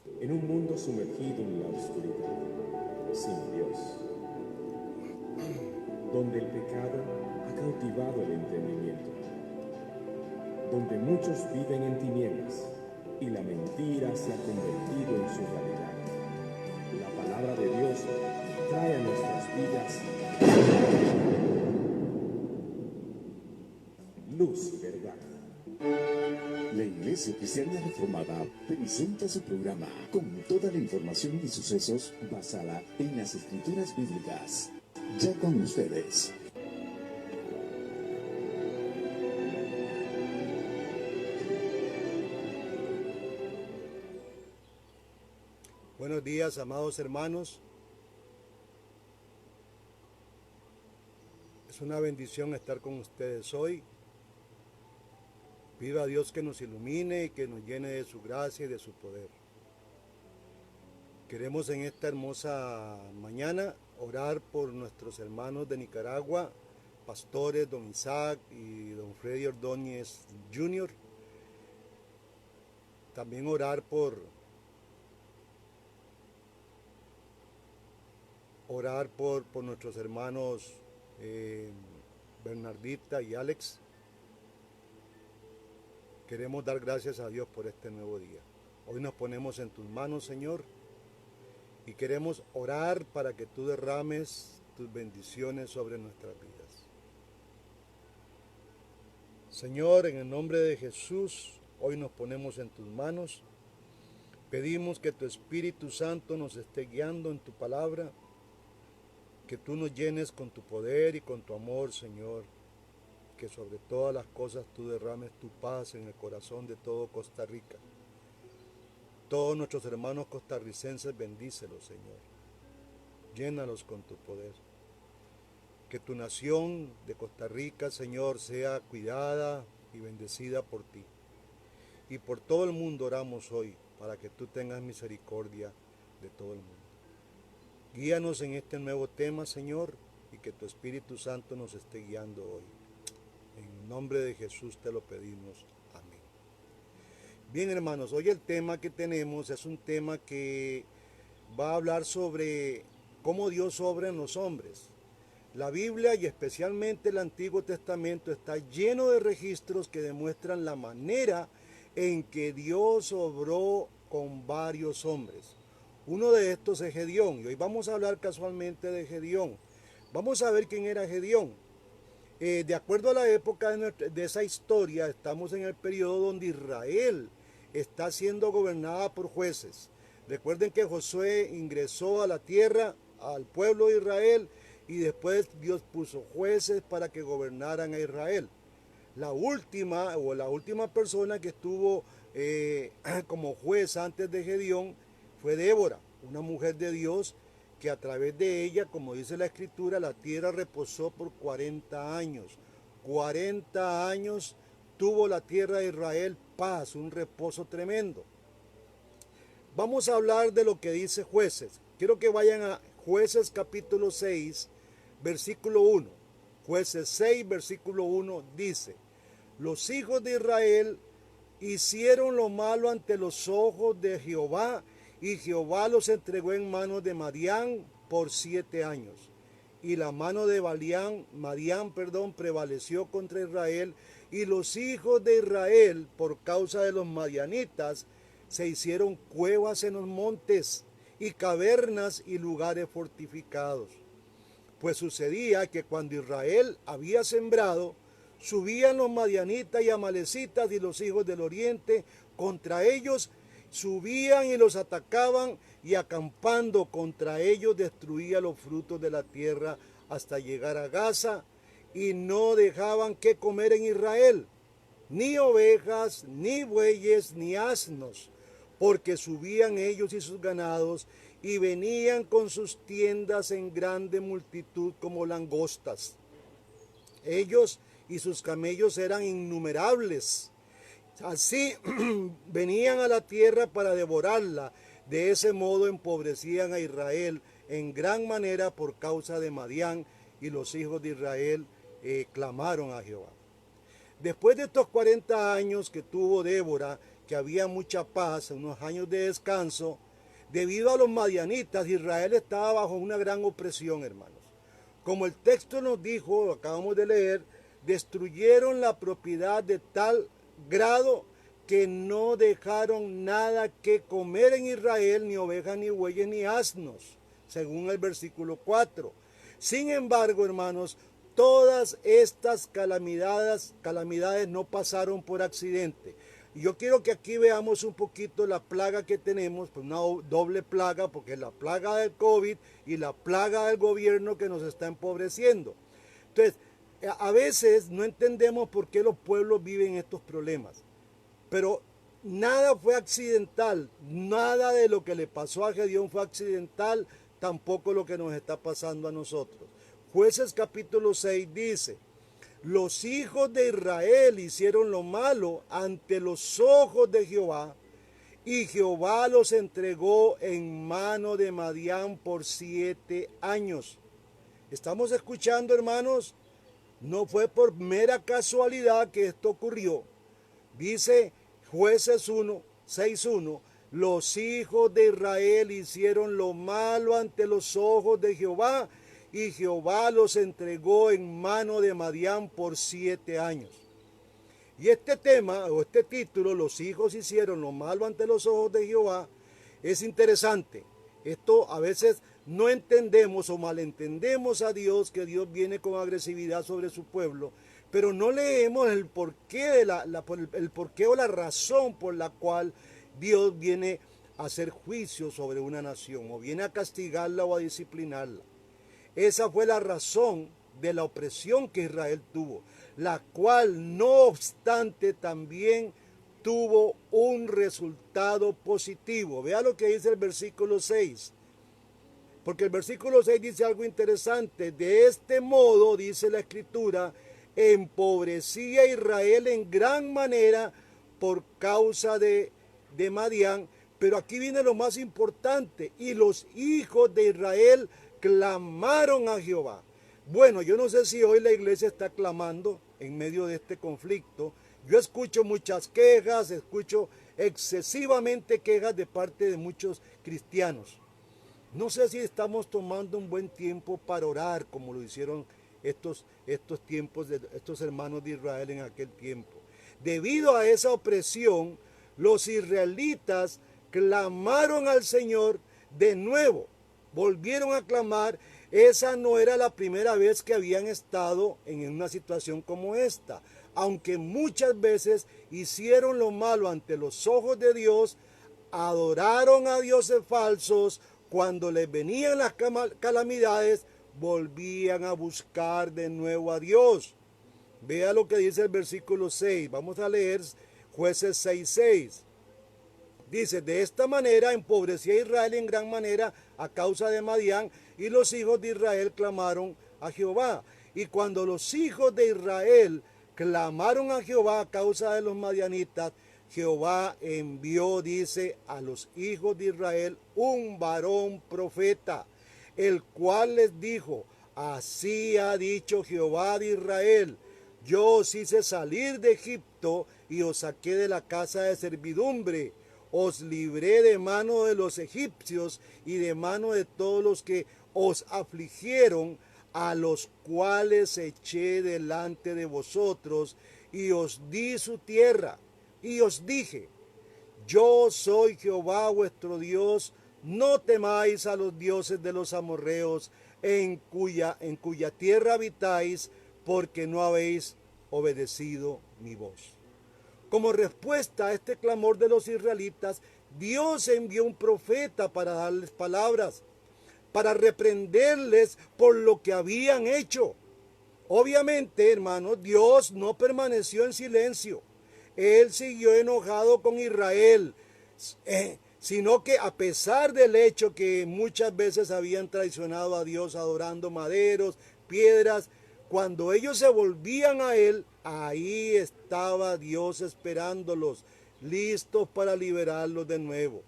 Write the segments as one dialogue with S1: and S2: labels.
S1: En un mundo sumergido en la oscuridad, sin Dios, donde el pecado ha cautivado el entendimiento, donde muchos viven en tinieblas y la mentira se ha convertido en su realidad, la palabra de Dios trae a nuestras vidas luz y verdad.
S2: La Iglesia Cristiana Reformada presenta su programa con toda la información y sucesos basada en las Escrituras Bíblicas. Ya con ustedes.
S3: Buenos días, amados hermanos. Es una bendición estar con ustedes hoy. Pido a Dios que nos ilumine y que nos llene de su gracia y de su poder. Queremos en esta hermosa mañana orar por nuestros hermanos de Nicaragua, pastores don Isaac y don Freddy Ordóñez Jr. También orar por nuestros hermanos Bernardita y Alex. Queremos dar gracias a Dios por este nuevo día. Hoy nos ponemos en tus manos, Señor, y queremos orar para que tú derrames tus bendiciones sobre nuestras vidas. Señor, en el nombre de Jesús, hoy nos ponemos en tus manos. Pedimos que tu Espíritu Santo nos esté guiando en tu palabra, que tú nos llenes con tu poder y con tu amor, Señor. Que sobre todas las cosas tú derrames tu paz en el corazón de todo Costa Rica. Todos nuestros hermanos costarricenses, bendícelos, Señor. Llénalos con tu poder. Que tu nación de Costa Rica, Señor, sea cuidada y bendecida por ti. Y por todo el mundo oramos hoy, para que tú tengas misericordia de todo el mundo. Guíanos en este nuevo tema, Señor, y que tu Espíritu Santo nos esté guiando hoy. En el nombre de Jesús te lo pedimos. Amén. Bien, hermanos, hoy el tema que tenemos es un tema que va a hablar sobre cómo Dios obra en los hombres. La Biblia y especialmente el Antiguo Testamento está lleno de registros que demuestran la manera en que Dios obró con varios hombres. Uno de estos es Gedeón, y hoy vamos a hablar casualmente de Gedeón. Vamos a ver quién era Gedeón. De acuerdo a la época de esa historia, estamos en el periodo donde Israel está siendo gobernada por jueces. Recuerden que Josué ingresó a la tierra, al pueblo de Israel, y después Dios puso jueces para que gobernaran a Israel. La última persona que estuvo como juez antes de Gedeón fue Débora, una mujer de Dios, que a través de ella, como dice la Escritura, la tierra reposó por 40 años. 40 años tuvo la tierra de Israel paz, un reposo tremendo. Vamos a hablar de lo que dice Jueces. Quiero que vayan a Jueces capítulo 6, versículo 1. Jueces 6, versículo 1 dice: los hijos de Israel hicieron lo malo ante los ojos de Jehová, y Jehová los entregó en manos de Madián por 7 años. Y la mano de Madián prevaleció contra Israel, y los hijos de Israel, por causa de los madianitas, se hicieron cuevas en los montes, y cavernas y lugares fortificados. Pues sucedía que cuando Israel había sembrado, subían los madianitas y amalecitas y los hijos del oriente contra ellos, subían y los atacaban, y acampando contra ellos destruía los frutos de la tierra hasta llegar a Gaza, y no dejaban que comer en Israel, ni ovejas, ni bueyes, ni asnos, porque subían ellos y sus ganados, y venían con sus tiendas en grande multitud como langostas. Ellos y sus camellos eran innumerables. Así venían a la tierra para devorarla. De ese modo empobrecían a Israel en gran manera por causa de Madián, y los hijos de Israel clamaron a Jehová. Después de estos 40 años que tuvo Débora, que había mucha paz, unos años de descanso, debido a los madianitas, Israel estaba bajo una gran opresión, hermanos. Como el texto nos dijo, lo acabamos de leer, destruyeron la propiedad de tal grado que no dejaron nada que comer en Israel, ni ovejas, ni bueyes, ni asnos, según el versículo 4. Sin embargo, hermanos, todas estas calamidades no pasaron por accidente. Y yo quiero que aquí veamos un poquito la plaga que tenemos, pues una doble plaga, porque es la plaga del COVID y la plaga del gobierno que nos está empobreciendo. Entonces, a veces no entendemos por qué los pueblos viven estos problemas. Pero nada fue accidental, nada de lo que le pasó a Gedeón fue accidental, tampoco lo que nos está pasando a nosotros. Jueces capítulo 6 dice: los hijos de Israel hicieron lo malo ante los ojos de Jehová, y Jehová los entregó en mano de Madián por 7 años. ¿Estamos escuchando, hermanos? No fue por mera casualidad que esto ocurrió. Dice Jueces 6:1, los hijos de Israel hicieron lo malo ante los ojos de Jehová, y Jehová los entregó en mano de Madián por 7 años. Y este tema, o este título, los hijos hicieron lo malo ante los ojos de Jehová, es interesante. Esto a veces no entendemos o malentendemos a Dios, que Dios viene con agresividad sobre su pueblo, pero no leemos el porqué, el porqué o la razón por la cual Dios viene a hacer juicio sobre una nación, o viene a castigarla o a disciplinarla. Esa fue la razón de la opresión que Israel tuvo, la cual no obstante también tuvo un resultado positivo. Vea lo que dice el versículo 6. Porque el versículo 6 dice algo interesante. De este modo, dice la Escritura, empobrecía Israel en gran manera por causa de Madián. Pero aquí viene lo más importante: y los hijos de Israel clamaron a Jehová. Bueno, yo no sé si hoy la iglesia está clamando en medio de este conflicto. Yo escucho muchas quejas, escucho excesivamente quejas de parte de muchos cristianos. No sé si estamos tomando un buen tiempo para orar, como lo hicieron estos tiempos de estos hermanos de Israel en aquel tiempo. Debido a esa opresión, los israelitas clamaron al Señor de nuevo. Volvieron a clamar. Esa no era la primera vez que habían estado en una situación como esta. Aunque muchas veces hicieron lo malo ante los ojos de Dios, adoraron a dioses falsos, cuando les venían las calamidades, volvían a buscar de nuevo a Dios. Vea lo que dice el versículo 6. Vamos a leer Jueces 6:6. Dice: de esta manera empobrecía Israel en gran manera a causa de Madián, y los hijos de Israel clamaron a Jehová. Y cuando los hijos de Israel clamaron a Jehová a causa de los madianitas, Jehová envió, dice, a los hijos de Israel un varón profeta, el cual les dijo: así ha dicho Jehová de Israel, yo os hice salir de Egipto y os saqué de la casa de servidumbre. Os libré de mano de los egipcios y de mano de todos los que os afligieron, a los cuales eché delante de vosotros, y os di su tierra. Y os dije: yo soy Jehová vuestro Dios, no temáis a los dioses de los amorreos, en cuya tierra habitáis, porque no habéis obedecido mi voz. Como respuesta a este clamor de los israelitas, Dios envió un profeta para darles palabras, para reprenderles por lo que habían hecho. Obviamente, hermanos, Dios no permaneció en silencio. Él siguió enojado con Israel, sino que a pesar del hecho que muchas veces habían traicionado a Dios adorando maderos, piedras, cuando ellos se volvían a Él, ahí estaba Dios esperándolos, listos para liberarlos de nuevo.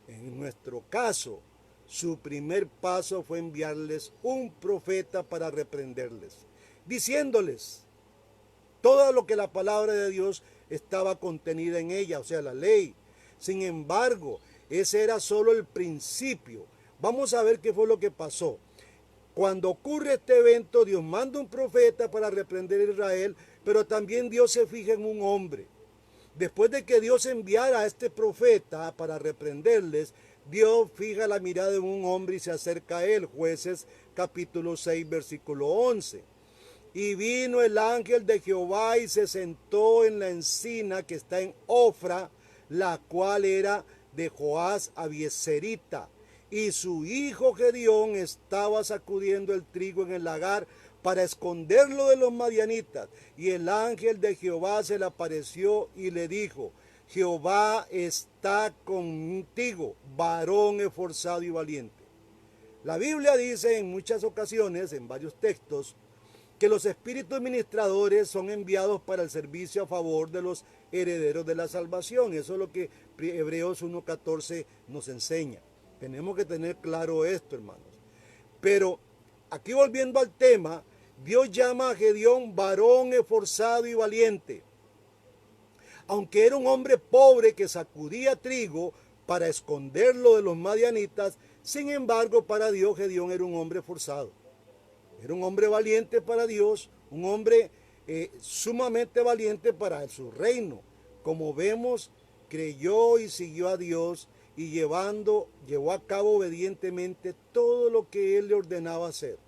S3: En nuestro caso, su primer paso fue enviarles un profeta para reprenderles, diciéndoles todo lo que la palabra de Dios estaba contenida en ella, o sea, la ley. Sin embargo, ese era solo el principio. Vamos a ver qué fue lo que pasó. Cuando ocurre este evento, Dios manda un profeta para reprender a Israel, pero también Dios se fija en un hombre. Después de que Dios enviara a este profeta para reprenderles, Dios fija la mirada en un hombre y se acerca a él. Jueces capítulo 6, versículo 11. Y vino el ángel de Jehová y se sentó en la encina que está en Ofra, la cual era de Joás Abieserita. Y su hijo Gedeón estaba sacudiendo el trigo en el lagar para esconderlo de los madianitas. Y el ángel de Jehová se le apareció y le dijo: Jehová está contigo, varón esforzado y valiente. La Biblia dice en muchas ocasiones, en varios textos, que los espíritus ministradores son enviados para el servicio a favor de los herederos de la salvación. Eso es lo que Hebreos 1:14 nos enseña. Tenemos que tener claro esto, hermanos. Pero aquí, volviendo al tema, Dios llama a Gedeón varón esforzado y valiente. Aunque era un hombre pobre que sacudía trigo para esconderlo de los madianitas, sin embargo, para Dios Gedeón era un hombre esforzado. Era un hombre valiente para Dios, un hombre sumamente valiente para su reino. Como vemos, creyó y siguió a Dios y llevó a cabo obedientemente todo lo que él le ordenaba hacer.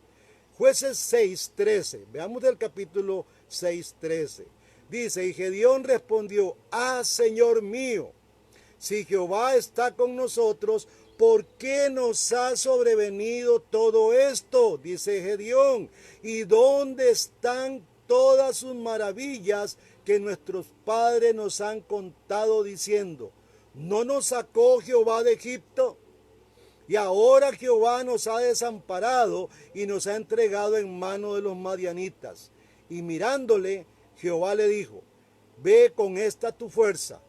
S3: Jueces 6:13, veamos del capítulo 6:13. Dice: y Gedeón respondió: Señor mío, si Jehová está con nosotros, ¿por qué nos ha sobrevenido todo esto? Dice Gedeón. ¿Y dónde están todas sus maravillas que nuestros padres nos han contado diciendo: ¿no nos sacó Jehová de Egipto? Y ahora Jehová nos ha desamparado y nos ha entregado en mano de los madianitas. Y mirándole, Jehová le dijo: ve con esta tu fuerza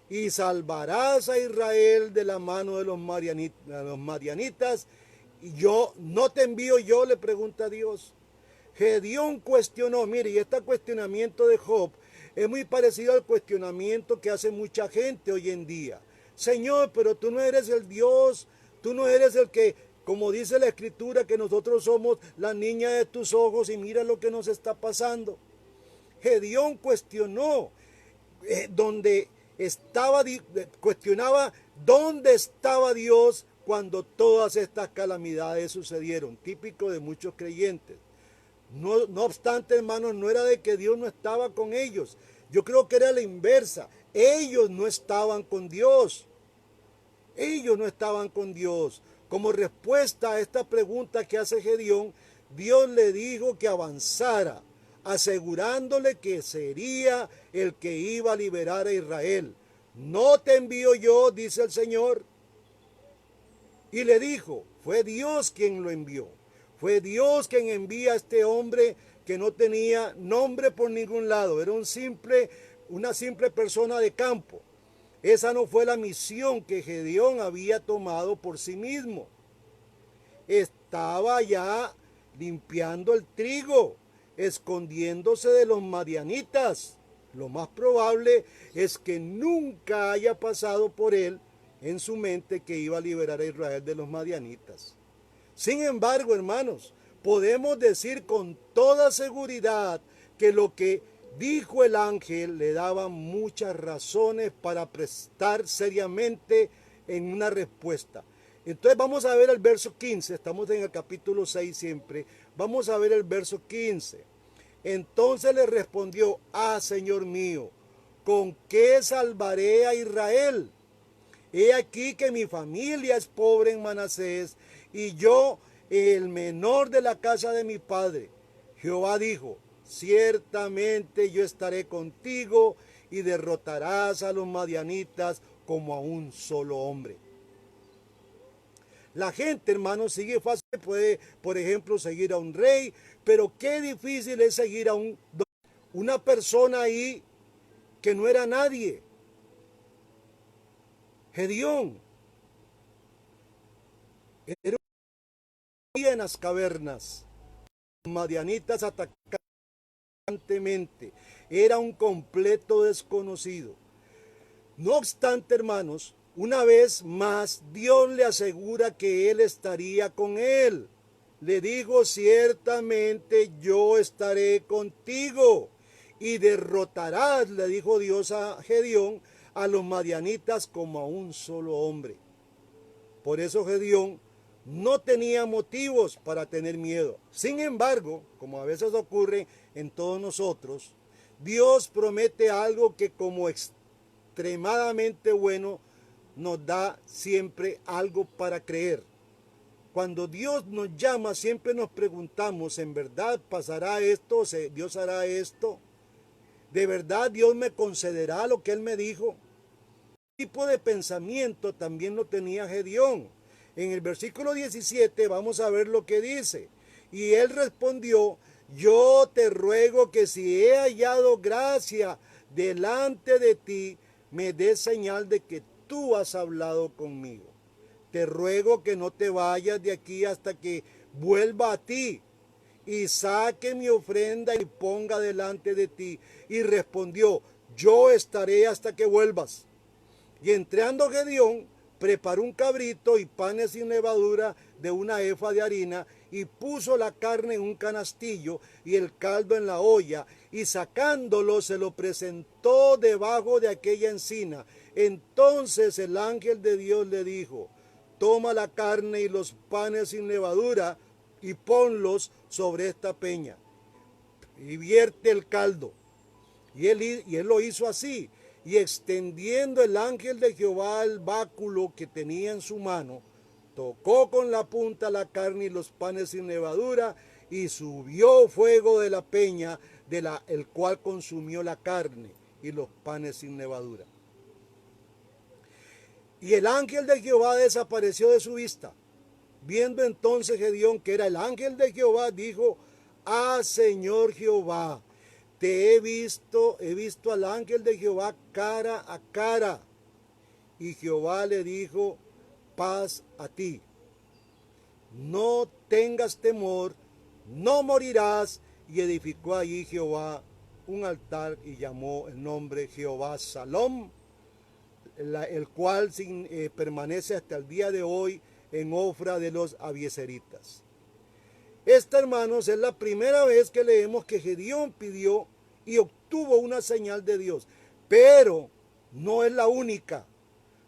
S3: y salvarás a Israel de la mano de los madianitas. Y yo, ¿no te envío yo?, le pregunta Dios. Gedeón cuestionó. Mire, y este cuestionamiento de Job es muy parecido al cuestionamiento que hace mucha gente hoy en día. Señor, pero tú no eres el Dios, tú no eres el que, como dice la Escritura, que nosotros somos la niña de tus ojos y mira lo que nos está pasando. Gedeón cuestionó, cuestionaba dónde estaba Dios cuando todas estas calamidades sucedieron, típico de muchos creyentes. No obstante, hermanos, no era de que Dios no estaba con ellos. Yo creo que era la inversa. Ellos no estaban con Dios. Ellos no estaban con Dios. Como respuesta a esta pregunta que hace Gedeón, Dios le dijo que avanzara, asegurándole que sería el que iba a liberar a Israel. ¿No te envío yo?, dice el Señor. Y le dijo: fue Dios quien lo envió. Fue Dios quien envía a este hombre que no tenía nombre por ningún lado. Era una simple persona de campo. Esa no fue la misión que Gedeón había tomado por sí mismo. Estaba ya limpiando el trigo, escondiéndose de los madianitas. Lo más probable es que nunca haya pasado por él en su mente que iba a liberar a Israel de los madianitas. Sin embargo, hermanos, podemos decir con toda seguridad que lo que dijo el ángel le daba muchas razones para prestar seriamente en una respuesta. Entonces vamos a ver el verso 15, estamos en el capítulo 6 siempre, vamos a ver el verso 15. Entonces le respondió: Señor mío, ¿con qué salvaré a Israel? He aquí que mi familia es pobre en Manasés y yo el menor de la casa de mi padre. Jehová dijo: ciertamente yo estaré contigo y derrotarás a los madianitas como a un solo hombre. La gente, hermanos, sigue fácil, puede, por ejemplo, seguir a un rey, pero qué difícil es seguir a una persona ahí que no era nadie. Gedeón era en las cavernas. Los madianitas atacaban constantemente. era un completo desconocido. No obstante, hermanos, una vez más, Dios le asegura que Él estaría con él. Le dijo, ciertamente yo estaré contigo y derrotarás, le dijo Dios a Gedeón, a los madianitas como a un solo hombre. Por eso Gedeón no tenía motivos para tener miedo. Sin embargo, como a veces ocurre en todos nosotros, Dios promete algo que como extremadamente bueno nos da siempre algo para creer. Cuando Dios nos llama, siempre nos preguntamos, ¿en verdad pasará esto? ¿Dios hará esto? ¿De verdad Dios me concederá lo que Él me dijo? Este tipo de pensamiento también lo tenía Gedeón. En el versículo 17 vamos a ver lo que dice. Y él respondió, yo te ruego que si he hallado gracia delante de ti, me des señal de que tú has hablado conmigo. Te ruego que no te vayas de aquí hasta que vuelva a ti y saque mi ofrenda y ponga delante de ti. Y respondió, yo estaré hasta que vuelvas. Y entrando Gedeón, preparó un cabrito y panes sin levadura de una efa de harina, y puso la carne en un canastillo y el caldo en la olla, y sacándolo se lo presentó debajo de aquella encina. Entonces el ángel de Dios le dijo, toma la carne y los panes sin levadura y ponlos sobre esta peña y vierte el caldo. Y él lo hizo así, y extendiendo el ángel de Jehová el báculo que tenía en su mano, tocó con la punta la carne y los panes sin levadura, y subió fuego de la peña, el cual consumió la carne y los panes sin levadura. Y el ángel de Jehová desapareció de su vista. Viendo entonces Gedeón que era el ángel de Jehová, dijo, ah, Señor Jehová, te he visto al ángel de Jehová cara a cara. Y Jehová le dijo, paz a ti. No tengas temor, no morirás. Y edificó allí Jehová un altar y llamó el nombre Jehová Salom, el cual permanece hasta el día de hoy en Ofra de los abiezeritas. Esta, hermanos, es la primera vez que leemos que Gedeón pidió y obtuvo una señal de Dios, pero no es la única.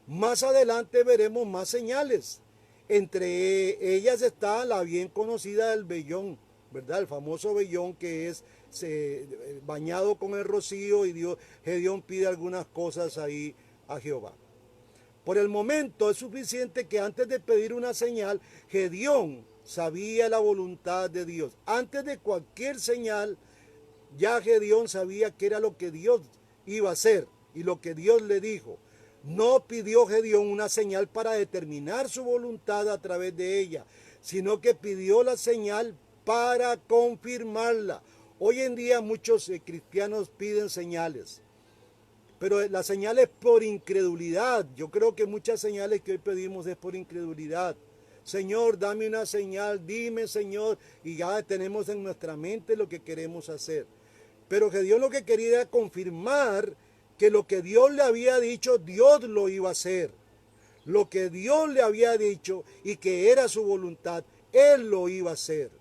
S3: Más adelante veremos más señales. Entre ellas está la bien conocida del vellón, ¿verdad? El famoso vellón que es bañado con el rocío, y Gedeón pide algunas cosas ahí a Jehová. Por el momento es suficiente que antes de pedir una señal, Gedeón sabía la voluntad de Dios. Antes de cualquier señal, ya Gedeón sabía qué era lo que Dios iba a hacer y lo que Dios le dijo. No pidió Gedeón una señal para determinar su voluntad a través de ella, sino que pidió la señal para confirmarla. Hoy en día muchos cristianos piden señales, pero la señal es por incredulidad. Yo creo que muchas señales que hoy pedimos es por incredulidad. Señor, dame una señal, dime, Señor, y ya tenemos en nuestra mente lo que queremos hacer. Pero Gedeón lo que quería era confirmar que lo que Dios le había dicho, Dios lo iba a hacer. Lo que Dios le había dicho y que era su voluntad, Él lo iba a hacer.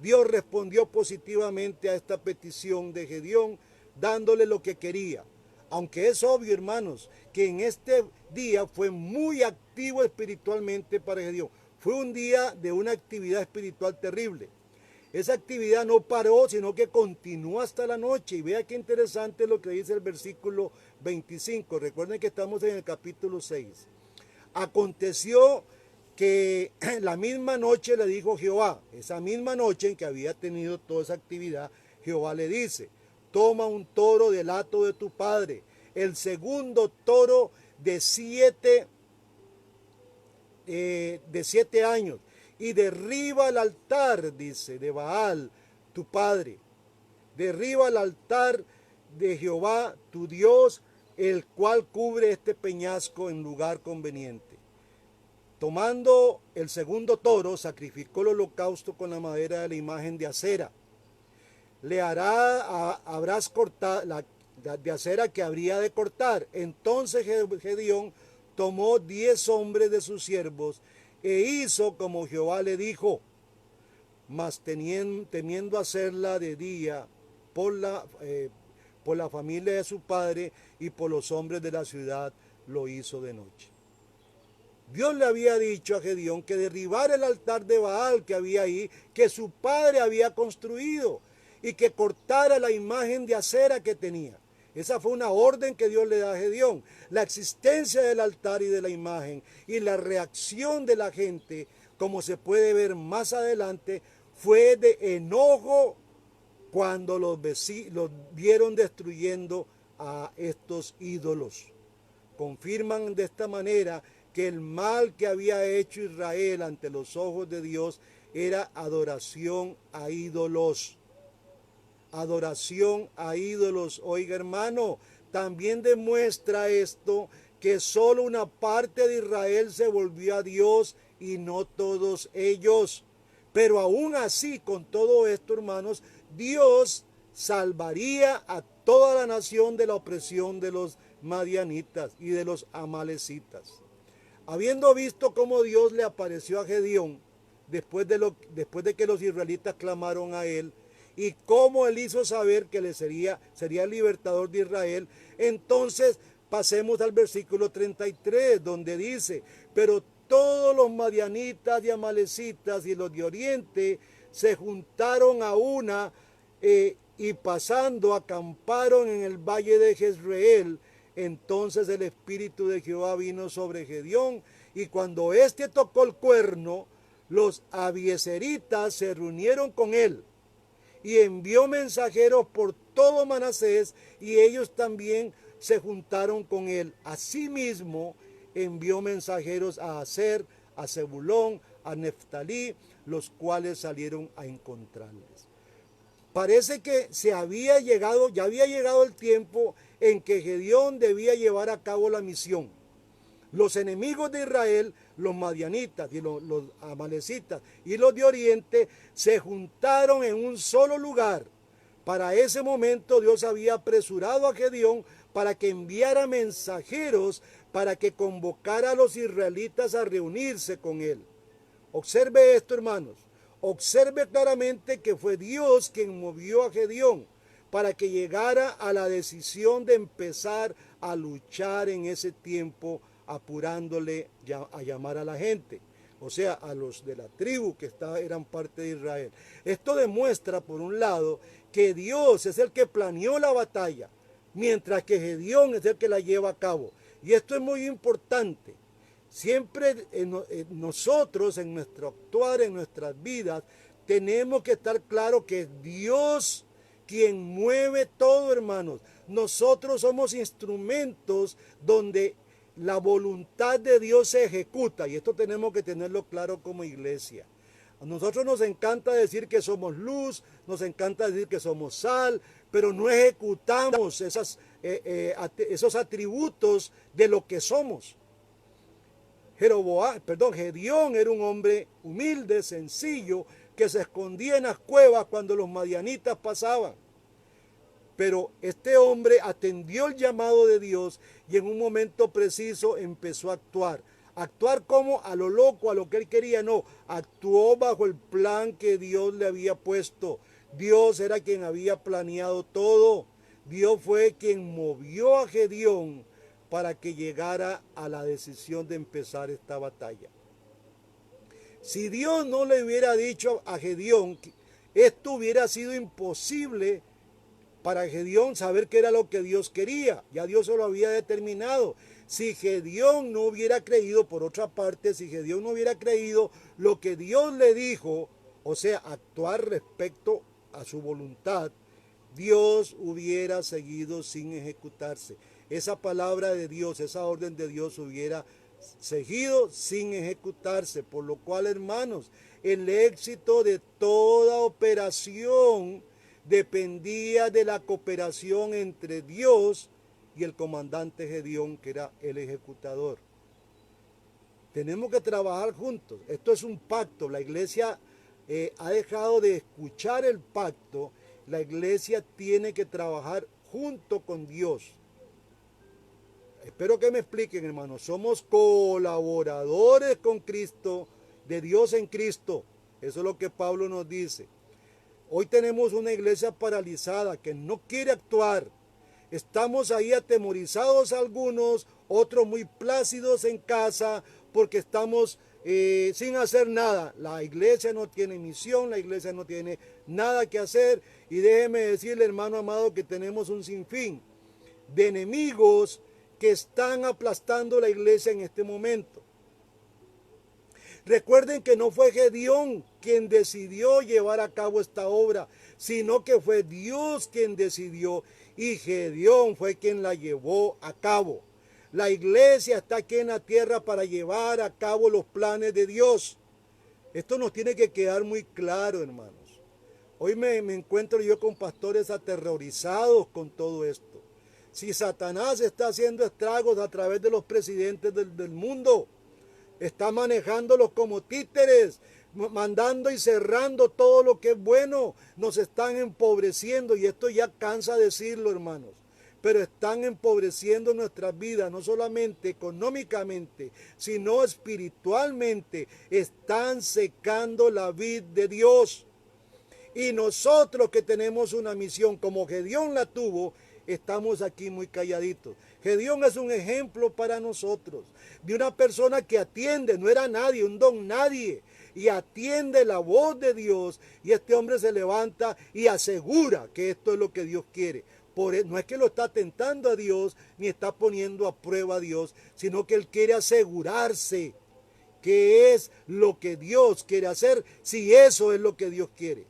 S3: Dios respondió positivamente a esta petición de Gedeón, dándole lo que quería. Aunque es obvio, hermanos, que en este día fue muy activo espiritualmente para Gedeón. Fue un día de una actividad espiritual terrible. Esa actividad no paró, sino que continuó hasta la noche. Y vea qué interesante lo que dice el versículo 25. Recuerden que estamos en el capítulo 6. Aconteció que la misma noche le dijo Jehová, esa misma noche en que había tenido toda esa actividad, Jehová le dice, toma un toro del hato de tu padre, el segundo toro de 7 años, y derriba el altar, dice, de Baal, tu padre. Derriba el altar de Jehová, tu Dios, el cual cubre este peñasco en lugar conveniente. Tomando el segundo toro, sacrificó el holocausto con la madera de la imagen de acera. habrás cortado de acera que habría de cortar. Entonces Gedeón tomó 10 hombres de sus siervos e hizo como Jehová le dijo, mas temiendo hacerla de día por la familia de su padre y por los hombres de la ciudad, lo hizo de noche. Dios le había dicho a Gedeón que derribara el altar de Baal que había ahí, que su padre había construido, y que cortara la imagen de acera que tenía. Esa fue una orden que Dios le da a Gedeón. La existencia del altar y de la imagen y la reacción de la gente, como se puede ver más adelante, fue de enojo cuando los vieron destruyendo a estos ídolos. Confirman de esta manera que el mal que había hecho Israel ante los ojos de Dios era adoración a ídolos. Adoración a ídolos. Oiga, hermano, también demuestra esto que solo una parte de Israel se volvió a Dios y no todos ellos. Pero aún así, con todo esto, hermanos, Dios salvaría a toda la nación de la opresión de los madianitas y de los amalecitas. Habiendo visto cómo Dios le apareció a Gedeón después de que los israelitas clamaron a él, y cómo él hizo saber que le sería el libertador de Israel, entonces pasemos al versículo 33, donde dice, pero todos los madianitas y amalecitas y los de oriente se juntaron a una y pasando acamparon en el valle de Jezreel. Entonces el espíritu de Jehová vino sobre Gedeón, y cuando éste tocó el cuerno, los abiezeritas se reunieron con él, y envió mensajeros por todo Manasés, y ellos también se juntaron con él. Asimismo envió mensajeros a Aser, a Zebulón, a Neftalí, los cuales salieron a encontrarles. Parece que ya había llegado el tiempo en que Gedeón debía llevar a cabo la misión. Los enemigos de Israel, los madianitas y los amalecitas y los de oriente, se juntaron en un solo lugar. Para ese momento Dios había apresurado a Gedeón para que enviara mensajeros para que convocara a los israelitas a reunirse con él. Observe esto, hermanos. Observe claramente que fue Dios quien movió a Gedeón para que llegara a la decisión de empezar a luchar en ese tiempo, apurándole a llamar a la gente, o sea, a los de la tribu que eran parte de Israel. Esto demuestra, por un lado, que Dios es el que planeó la batalla, mientras que Gedeón es el que la lleva a cabo. Y esto es muy importante. Siempre nosotros, en nuestro actuar, en nuestras vidas, tenemos que estar claro que es Dios quien mueve todo, hermanos. Nosotros somos instrumentos donde la voluntad de Dios se ejecuta, y esto tenemos que tenerlo claro como iglesia. A nosotros nos encanta decir que somos luz, nos encanta decir que somos sal, pero no ejecutamos esos atributos de lo que somos. Gedeón era un hombre humilde, sencillo, que se escondía en las cuevas cuando los madianitas pasaban. Pero este hombre atendió el llamado de Dios y en un momento preciso empezó a actuar. Actuar como a lo loco, a lo que él quería, no. Actuó bajo el plan que Dios le había puesto. Dios era quien había planeado todo. Dios fue quien movió a Gedeón para que llegara a la decisión de empezar esta batalla. Si Dios no le hubiera dicho a Gedeón, esto hubiera sido imposible para Gedeón saber qué era lo que Dios quería. Ya Dios se lo había determinado. Si Gedeón no hubiera creído, por otra parte, si Gedeón no hubiera creído lo que Dios le dijo, o sea, actuar respecto a su voluntad, Dios hubiera seguido sin ejecutarse. Esa palabra de Dios, esa orden de Dios hubiera seguido sin ejecutarse. Por lo cual, hermanos, el éxito de toda operación dependía de la cooperación entre Dios y el comandante Gedeón, que era el ejecutador. Tenemos que trabajar juntos. Esto es un pacto. La iglesia ha dejado de escuchar el pacto La iglesia tiene que trabajar junto con Dios. Espero que me expliquen, hermanos. Somos colaboradores con Cristo, de Dios en Cristo. Eso es lo que Pablo nos dice. Hoy tenemos una iglesia paralizada que no quiere actuar. Estamos ahí atemorizados algunos, otros muy plácidos en casa porque estamos sin hacer nada. La iglesia no tiene misión, la iglesia no tiene nada que hacer. Y déjeme decirle, hermano amado, que tenemos un sinfín de enemigos que están aplastando la iglesia en este momento. Recuerden que no fue Gedeón quien decidió llevar a cabo esta obra, sino que fue Dios quien decidió y Gedeón fue quien la llevó a cabo. La iglesia está aquí en la tierra para llevar a cabo los planes de Dios. Esto nos tiene que quedar muy claro, hermanos. Hoy me encuentro yo con pastores aterrorizados con todo esto. Si Satanás está haciendo estragos a través de los presidentes del mundo, está manejándolos como títeres, mandando y cerrando todo lo que es bueno, nos están empobreciendo y esto ya cansa decirlo, hermanos, pero están empobreciendo nuestras vidas, no solamente económicamente, sino espiritualmente, están secando la vid de Dios. Y nosotros que tenemos una misión como Gedeón la tuvo, estamos aquí muy calladitos. Gedeón es un ejemplo para nosotros de una persona que atiende, no era nadie, un don nadie, y atiende la voz de Dios, y este hombre se levanta y asegura que esto es lo que Dios quiere. No es que lo está tentando a Dios, ni está poniendo a prueba a Dios, sino que él quiere asegurarse que es lo que Dios quiere hacer, si eso es lo que Dios quiere,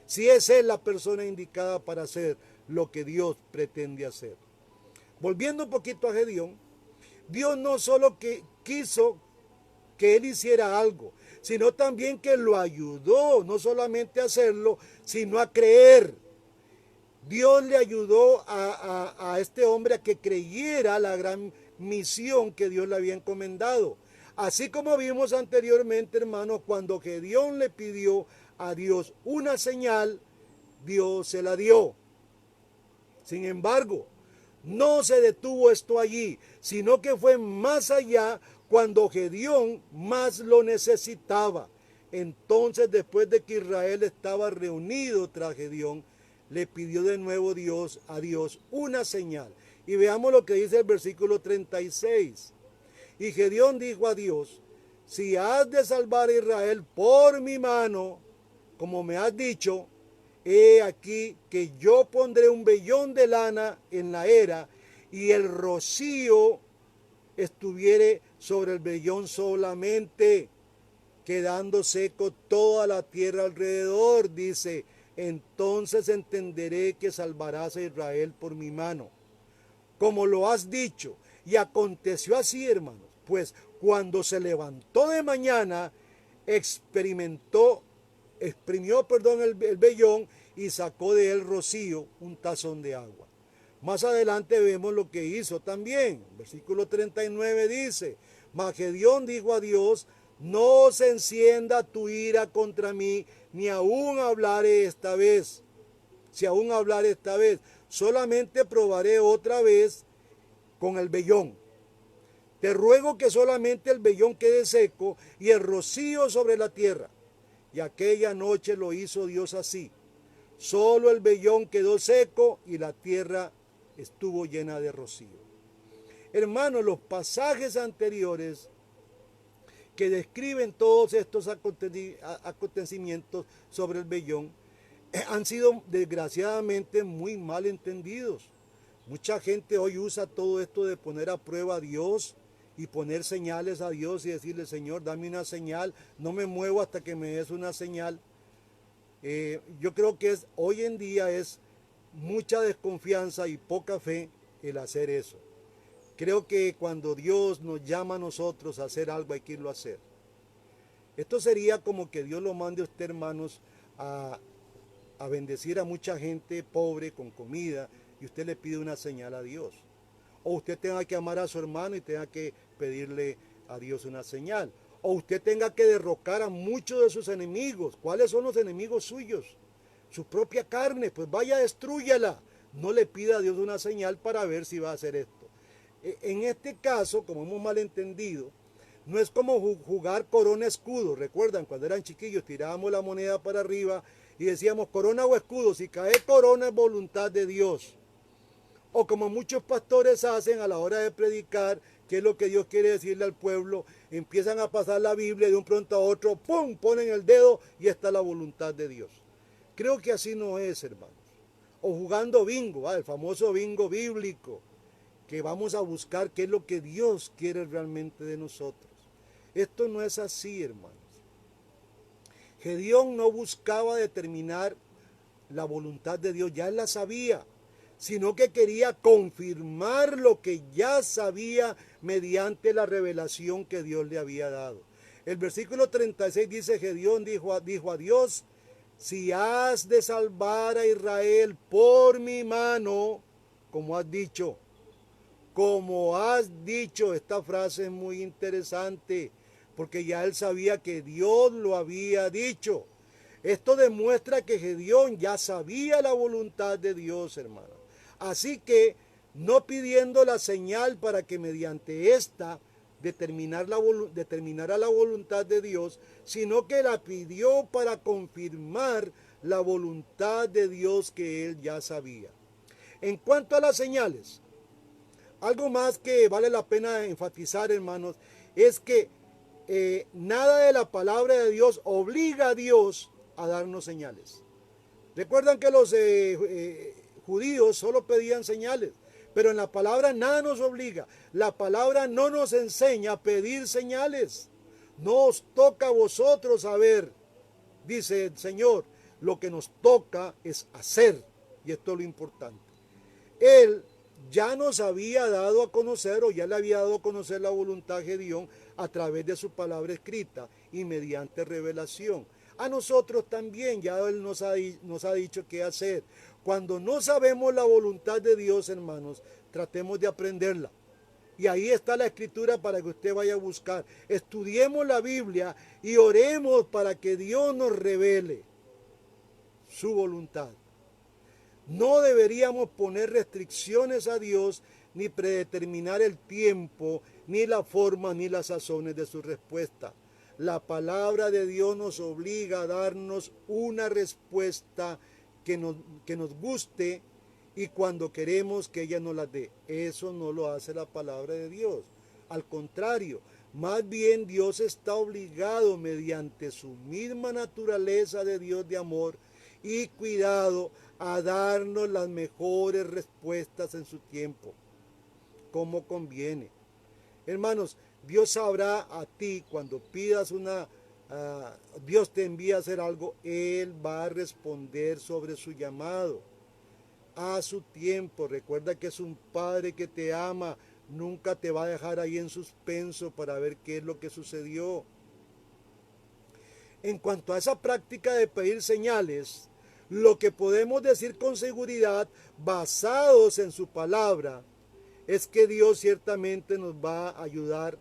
S3: si esa es la persona indicada para hacer lo que Dios pretende hacer. Volviendo un poquito a Gedeón, Dios no solo que quiso que él hiciera algo, sino también que lo ayudó, no solamente a hacerlo, sino a creer. Dios le ayudó a este hombre a que creyera la gran misión que Dios le había encomendado. Así como vimos anteriormente, hermanos, cuando Gedeón le pidió a Dios una señal, Dios se la dio. Sin embargo, no se detuvo esto allí, sino que fue más allá cuando Gedeón más lo necesitaba. Entonces, después de que Israel estaba reunido tras Gedeón, le pidió de nuevo a Dios una señal. Y veamos lo que dice el versículo 36. Y Gedeón dijo a Dios, si has de salvar a Israel por mi mano, como me has dicho, he aquí que yo pondré un vellón de lana en la era y el rocío estuviere sobre el vellón solamente, quedando seco toda la tierra alrededor. Dice, entonces entenderé que salvarás a Israel por mi mano, como lo has dicho. Y aconteció así, hermanos, pues cuando se levantó de mañana, exprimió el vellón y sacó de él rocío, un tazón de agua. Más adelante vemos lo que hizo también. Versículo 39 dice, mas Gedeón dijo a Dios, no se encienda tu ira contra mí, ni aún hablaré esta vez. Si aún hablaré esta vez, solamente probaré otra vez con el vellón. Te ruego que solamente el vellón quede seco y el rocío sobre la tierra. Y aquella noche lo hizo Dios así. Solo el vellón quedó seco y la tierra estuvo llena de rocío. Hermanos, los pasajes anteriores que describen todos estos acontecimientos sobre el vellón han sido desgraciadamente muy mal entendidos. Mucha gente hoy usa todo esto de poner a prueba a Dios y poner señales a Dios y decirle, Señor, dame una señal, no me muevo hasta que me des una señal. Yo creo que hoy en día es mucha desconfianza y poca fe el hacer eso. Creo que cuando Dios nos llama a nosotros a hacer algo hay que irlo a hacer. Esto sería como que Dios lo mande a usted, hermanos, a bendecir a mucha gente pobre con comida y usted le pide una señal a Dios. O usted tenga que amar a su hermano y tenga que pedirle a Dios una señal. O usted tenga que derrocar a muchos de sus enemigos. ¿Cuáles son los enemigos suyos? su propia carne, pues vaya, destrúyala. No le pida a Dios una señal para ver si va a hacer esto. En este caso, como hemos malentendido, no es como jugar corona escudo. Recuerdan, cuando eran chiquillos tirábamos la moneda para arriba y decíamos corona o escudo. Si cae corona es voluntad de Dios. O como muchos pastores hacen a la hora de predicar, qué es lo que Dios quiere decirle al pueblo, empiezan a pasar la Biblia de un pronto a otro, ¡pum!, ponen el dedo y está la voluntad de Dios. Creo que así no es, hermanos. O jugando bingo, el famoso bingo bíblico, que vamos a buscar qué es lo que Dios quiere realmente de nosotros. Esto no es así, hermanos. Gedeón no buscaba determinar la voluntad de Dios, ya él la sabía, sino que quería confirmar lo que ya sabía mediante la revelación que Dios le había dado. El versículo 36 dice, Gedeón dijo a Dios, si has de salvar a Israel por mi mano, como has dicho, esta frase es muy interesante, porque ya él sabía que Dios lo había dicho. Esto demuestra que Gedeón ya sabía la voluntad de Dios, hermano. Así que, no pidiendo la señal para que mediante esta determinara la voluntad de Dios, sino que la pidió para confirmar la voluntad de Dios que él ya sabía. En cuanto a las señales, algo más que vale la pena enfatizar, hermanos, es que nada de la palabra de Dios obliga a Dios a darnos señales. Recuerdan que los judíos solo pedían señales, pero en la palabra nada nos obliga. La palabra no nos enseña a pedir señales. No os toca a vosotros saber, dice el Señor, lo que nos toca es hacer, y esto es lo importante. Él ya nos había dado a conocer, o ya le había dado a conocer la voluntad a Gedeón a través de su palabra escrita y mediante revelación. A nosotros también ya Él nos ha dicho qué hacer. Cuando no sabemos la voluntad de Dios, hermanos, tratemos de aprenderla. Y ahí está la escritura para que usted vaya a buscar. Estudiemos la Biblia y oremos para que Dios nos revele su voluntad. No deberíamos poner restricciones a Dios, ni predeterminar el tiempo, ni la forma, ni las sazones de su respuesta. La palabra de Dios nos obliga a darnos una respuesta que nos guste y cuando queremos que ella nos la dé. Eso no lo hace la palabra de Dios. Al contrario, más bien Dios está obligado mediante su misma naturaleza de Dios de amor y cuidado a darnos las mejores respuestas en su tiempo, como conviene. Hermanos, Dios sabrá a ti cuando pidas Dios te envía a hacer algo, Él va a responder sobre su llamado a su tiempo. Recuerda que es un Padre que te ama, nunca te va a dejar ahí en suspenso para ver qué es lo que sucedió. En cuanto a esa práctica de pedir señales, lo que podemos decir con seguridad, basados en su palabra, es que Dios ciertamente nos va a ayudar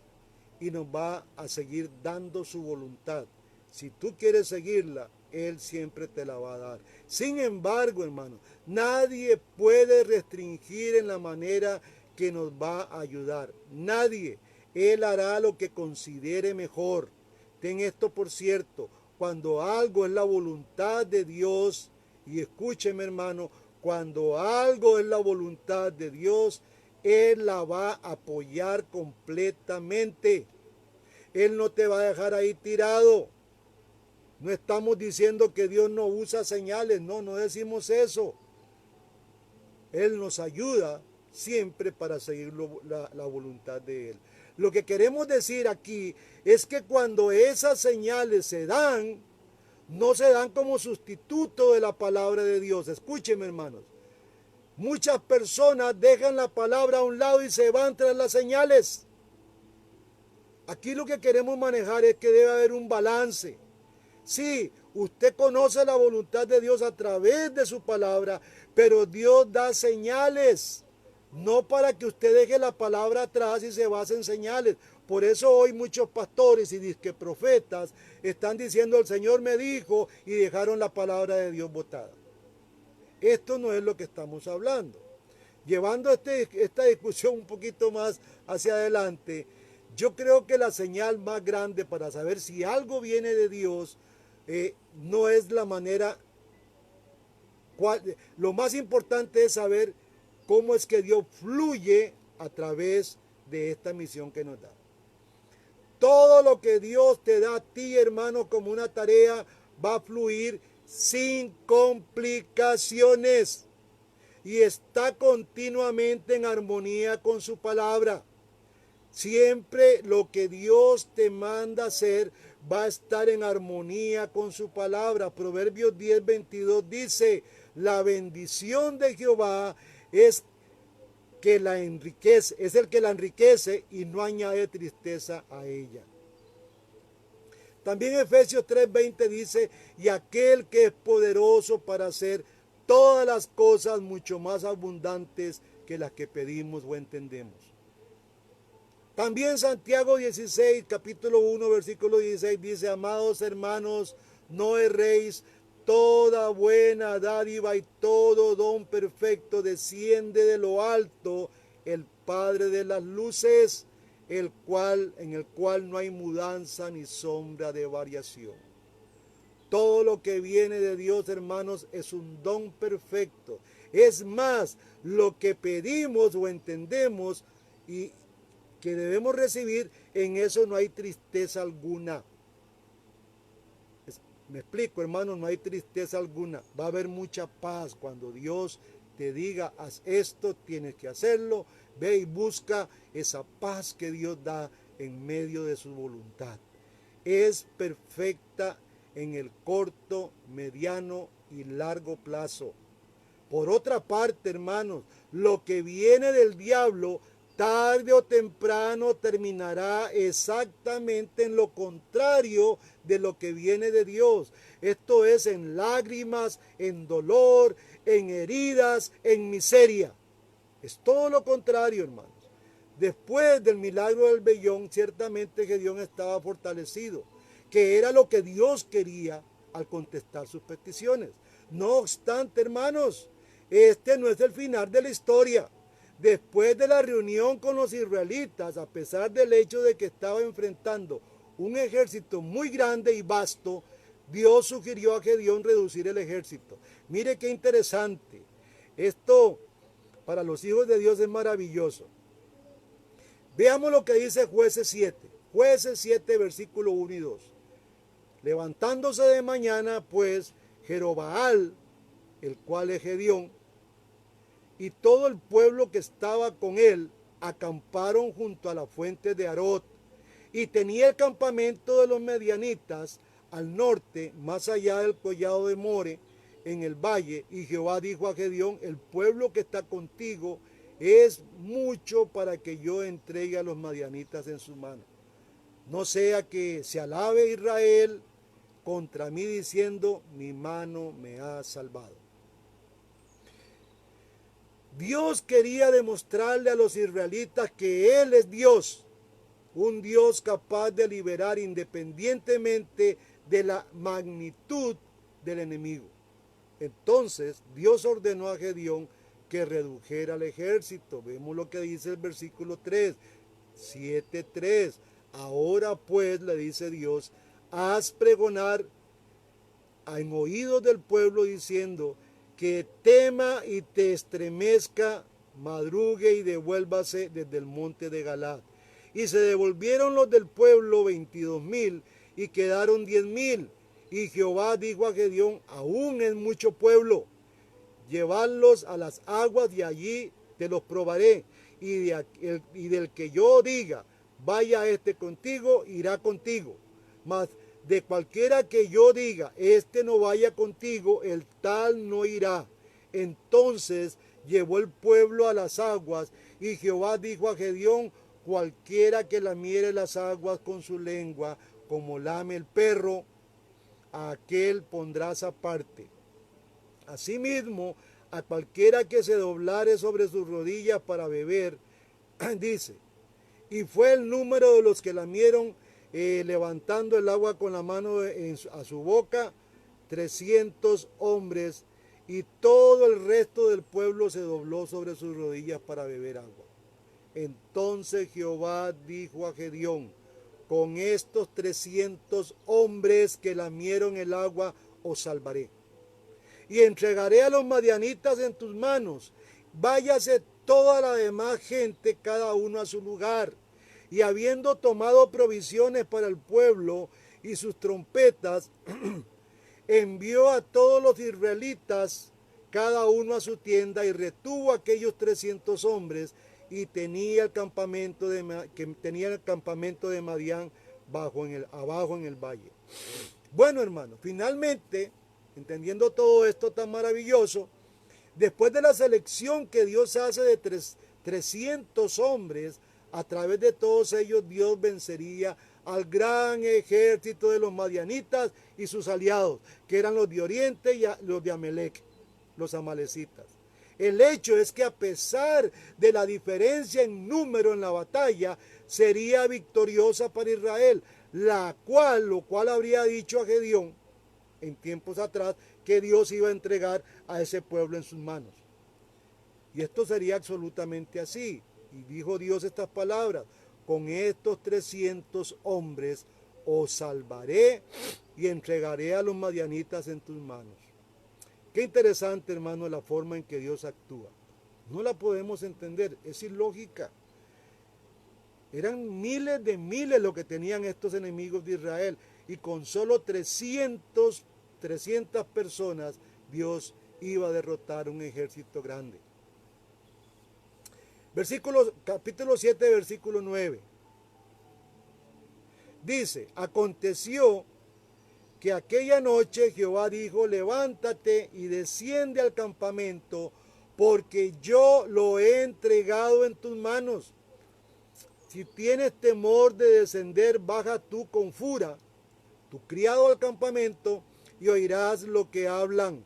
S3: y nos va a seguir dando su voluntad. Si tú quieres seguirla, Él siempre te la va a dar. Sin embargo, hermano, nadie puede restringir en la manera que nos va a ayudar. Nadie. Él hará lo que considere mejor. Ten esto por cierto, cuando algo es la voluntad de Dios, y escúcheme, hermano, cuando algo es la voluntad de Dios, Él la va a apoyar completamente. Él no te va a dejar ahí tirado. No estamos diciendo que Dios no usa señales, no decimos eso. Él nos ayuda siempre para seguir la voluntad de Él. Lo que queremos decir aquí es que cuando esas señales se dan, no se dan como sustituto de la palabra de Dios. Escúcheme, hermanos. Muchas personas dejan la palabra a un lado y se van tras las señales. Aquí lo que queremos manejar es que debe haber un balance. Sí, usted conoce la voluntad de Dios a través de su palabra, pero Dios da señales, no para que usted deje la palabra atrás y se base en señales. Por eso hoy muchos pastores y disque profetas están diciendo el Señor me dijo y dejaron la palabra de Dios botada. Esto no es lo que estamos hablando. Llevando esta discusión un poquito más hacia adelante, yo creo que la señal más grande para saber si algo viene de Dios no es la manera. Lo más importante es saber cómo es que Dios fluye a través de esta misión que nos da. Todo lo que Dios te da a ti, hermano, como una tarea, va a fluir sin complicaciones y está continuamente en armonía con su palabra. Siempre lo que Dios te manda hacer va a estar en armonía con su palabra. Proverbios 10:22 dice: la bendición de Jehová es el que la enriquece y no añade tristeza a ella. También Efesios 3:20 dice: y aquel que es poderoso para hacer todas las cosas mucho más abundantes que las que pedimos o entendemos. También Santiago 16, capítulo 1, versículo 16 dice: amados hermanos, no erréis, toda buena dádiva y todo don perfecto desciende de lo alto, el Padre de las luces, en el cual no hay mudanza ni sombra de variación. Todo lo que viene de Dios, hermanos, es un don perfecto. Es más, lo que pedimos o entendemos y que debemos recibir, en eso no hay tristeza alguna. Me explico, hermano, no hay tristeza alguna. Va a haber mucha paz cuando Dios te diga: haz esto, tienes que hacerlo. Ve y busca esa paz que Dios da en medio de su voluntad. Es perfecta en el corto, mediano y largo plazo. Por otra parte, hermanos, lo que viene del diablo, tarde o temprano terminará exactamente en lo contrario de lo que viene de Dios. Esto es en lágrimas, en dolor, en heridas, en miseria. Es todo lo contrario, hermanos. Después del milagro del vellón, ciertamente Gedeón estaba fortalecido, que era lo que Dios quería al contestar sus peticiones. No obstante, hermanos, este no es el final de la historia. Después de la reunión con los israelitas, a pesar del hecho de que estaba enfrentando un ejército muy grande y vasto, Dios sugirió a Gedeón reducir el ejército. Mire qué interesante. Esto para los hijos de Dios es maravilloso. Veamos lo que dice Jueces 7. Jueces 7, versículo 1 y 2. Levantándose de mañana, pues, Jerobaal, el cual es Gedeón, y todo el pueblo que estaba con él, acamparon junto a la fuente de Arot, y tenía el campamento de los medianitas al norte, más allá del collado de More, en el valle. Y Jehová dijo a Gedeón: el pueblo que está contigo es mucho para que yo entregue a los madianitas en su mano. No sea que se alabe Israel contra mí diciendo: mi mano me ha salvado. Dios quería demostrarle a los israelitas que Él es Dios, un Dios capaz de liberar independientemente de la magnitud del enemigo. Entonces Dios ordenó a Gedeón que redujera el ejército. Vemos lo que dice el versículo 3, 7:3. Ahora pues, le dice Dios, haz pregonar en oídos del pueblo diciendo: que tema y te estremezca, madrugue y devuélvase desde el monte de Galaad. Y se devolvieron los del pueblo 22,000 y quedaron 10,000. Y Jehová dijo a Gedeón: aún es mucho pueblo, llevadlos a las aguas y allí te los probaré. Y del que yo diga: vaya este contigo, irá contigo. Mas de cualquiera que yo diga: este no vaya contigo, el tal no irá. Entonces llevó el pueblo a las aguas, y Jehová dijo a Gedeón: cualquiera que lamiere las aguas con su lengua, como lame el perro, a aquel pondrás aparte. Asimismo, a cualquiera que se doblare sobre sus rodillas para beber, dice, y fue el número de los que lamieron levantando el agua con la mano a su boca, 300 hombres, y todo el resto del pueblo se dobló sobre sus rodillas para beber agua. Entonces Jehová dijo a Gedeón: con estos 300 hombres que lamieron el agua os salvaré. Y entregaré a los madianitas en tus manos. Váyase toda la demás gente, cada uno a su lugar. Y habiendo tomado provisiones para el pueblo y sus trompetas, envió a todos los israelitas, cada uno a su tienda, y retuvo a aquellos 300 hombres, y tenía el campamento de Madián abajo en el valle. Bueno, hermanos, finalmente, entendiendo todo esto tan maravilloso, después de la selección que Dios hace de 300 hombres, a través de todos ellos Dios vencería al gran ejército de los madianitas y sus aliados, que eran los de Oriente y los de Amalec, los amalecitas. El hecho es que a pesar de la diferencia en número en la batalla, sería victoriosa para Israel, lo cual habría dicho a Gedeón en tiempos atrás que Dios iba a entregar a ese pueblo en sus manos. Y esto sería absolutamente así. Y dijo Dios estas palabras: con estos 300 hombres os salvaré y entregaré a los madianitas en tus manos. Qué interesante, hermano, la forma en que Dios actúa. No la podemos entender, es ilógica. Eran miles de miles lo que tenían estos enemigos de Israel, y con solo 300 personas Dios iba a derrotar un ejército grande. Capítulo 7, versículo 9. Dice: aconteció que aquella noche Jehová dijo: levántate y desciende al campamento, porque yo lo he entregado en tus manos. Si tienes temor de descender, baja tú con Fura, tu criado, al campamento, y oirás lo que hablan.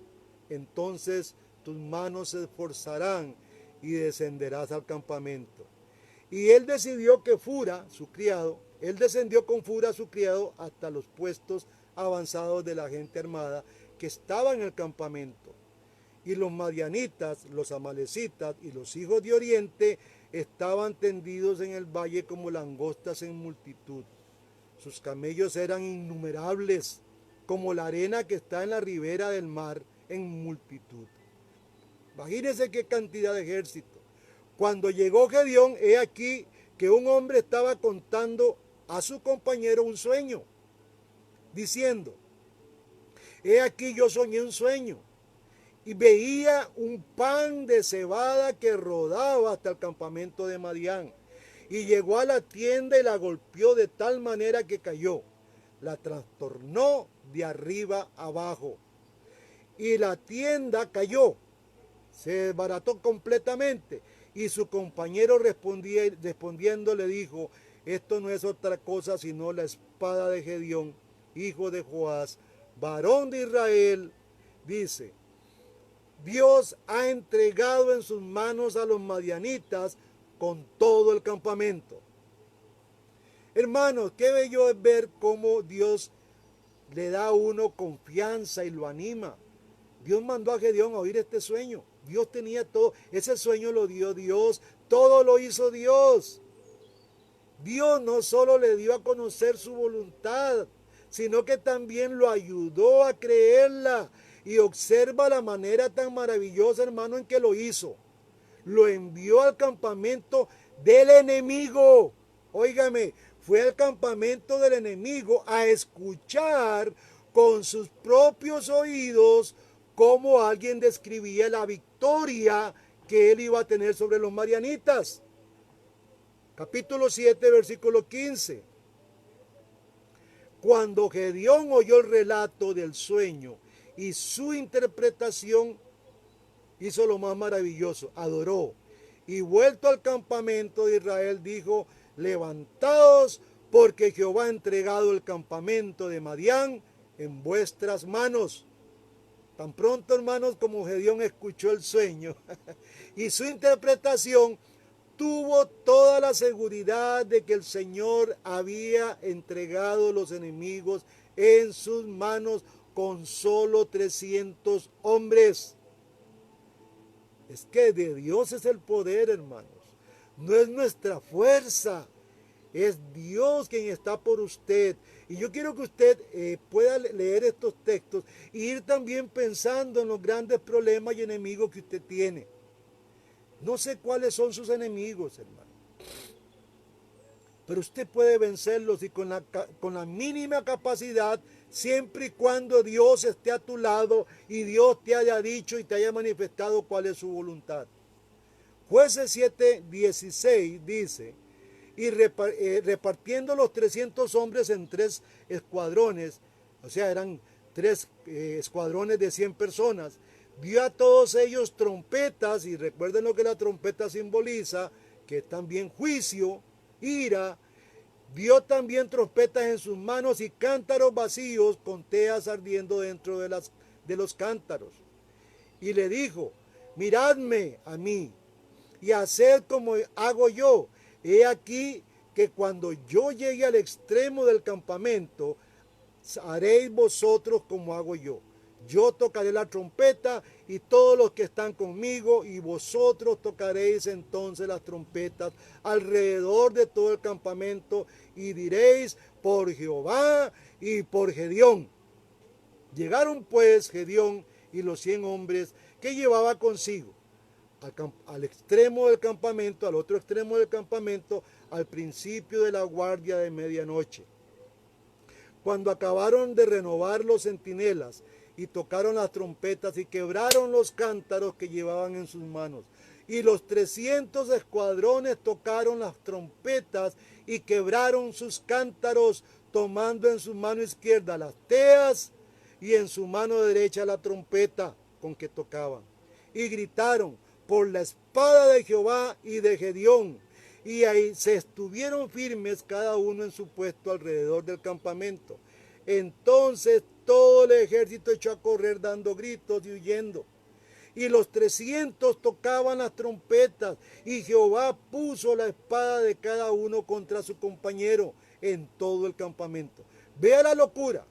S3: Entonces tus manos se esforzarán y descenderás al campamento. Y él decidió que Fura, su criado, él descendió con Fura, su criado, hasta los puestos avanzados de la gente armada que estaba en el campamento. Y los madianitas, los amalecitas y los hijos de Oriente estaban tendidos en el valle como langostas en multitud. Sus camellos eran innumerables, como la arena que está en la ribera del mar en multitud. Imagínense qué cantidad de ejército. Cuando llegó Gedeón, he aquí que un hombre estaba contando a su compañero un sueño, diciendo: he aquí yo soñé un sueño, y veía un pan de cebada que rodaba hasta el campamento de Madián, y llegó a la tienda y la golpeó de tal manera que cayó, la trastornó de arriba abajo, y la tienda cayó, se desbarató completamente. Y su compañero respondiendo le dijo: esto no es otra cosa sino la espada de Gedeón, hijo de Joás, varón de Israel. Dice: Dios ha entregado en sus manos a los madianitas con todo el campamento. Hermanos, qué bello es ver cómo Dios le da a uno confianza y lo anima. Dios mandó a Gedeón a oír este sueño. Dios tenía todo. Ese sueño lo dio Dios. Todo lo hizo Dios. Dios no solo le dio a conocer su voluntad, sino que también lo ayudó a creerla. Y observa la manera tan maravillosa, hermano, en que lo hizo. Lo envió al campamento del enemigo. Óigame, fue al campamento del enemigo a escuchar con sus propios oídos cómo alguien describía la victoria que él iba a tener sobre los madianitas. Capítulo 7, versículo 15. Cuando Gedeón oyó el relato del sueño y su interpretación, hizo lo más maravilloso: adoró, y vuelto al campamento de Israel dijo: levantaos, porque Jehová ha entregado el campamento de Madián en vuestras manos. Tan pronto, hermanos, como Gedeón escuchó el sueño y su interpretación, tuvo toda la seguridad de que el Señor había entregado los enemigos en sus manos con solo 300 hombres. Es que de Dios es el poder, hermanos. No es nuestra fuerza. Es Dios quien está por usted. Y yo quiero que usted pueda leer estos textos e ir también pensando en los grandes problemas y enemigos que usted tiene. No sé cuáles son sus enemigos, hermano. Pero usted puede vencerlos y con la mínima capacidad, siempre y cuando Dios esté a tu lado y Dios te haya dicho y te haya manifestado cuál es su voluntad. Jueces 7:16 dice, y repartiendo los 300 hombres en 3 escuadrones, o sea, eran 3 escuadrones de 100 personas, dio a todos ellos trompetas, y recuerden lo que la trompeta simboliza, que es también juicio, ira. Dio también trompetas en sus manos y cántaros vacíos con teas ardiendo dentro de los cántaros. Y le dijo, miradme a mí y haced como hago yo. He aquí que cuando yo llegue al extremo del campamento, haréis vosotros como hago yo. Yo tocaré la trompeta y todos los que están conmigo, y vosotros tocaréis entonces las trompetas alrededor de todo el campamento y diréis, por Jehová y por Gedeón. Llegaron pues Gedeón y los 100 hombres que llevaba consigo al extremo del campamento, al otro extremo del campamento, al principio de la guardia de medianoche. Cuando acabaron de renovar los centinelas y tocaron las trompetas y quebraron los cántaros que llevaban en sus manos, y los 300 escuadrones tocaron las trompetas y quebraron sus cántaros, tomando en su mano izquierda las teas y en su mano derecha la trompeta con que tocaban. Y gritaron, por la espada de Jehová y de Gedeón. Y ahí se estuvieron firmes cada uno en su puesto alrededor del campamento. Entonces todo el ejército echó a correr dando gritos y huyendo. Y los 300 tocaban las trompetas, y Jehová puso la espada de cada uno contra su compañero en todo el campamento. Vea la locura.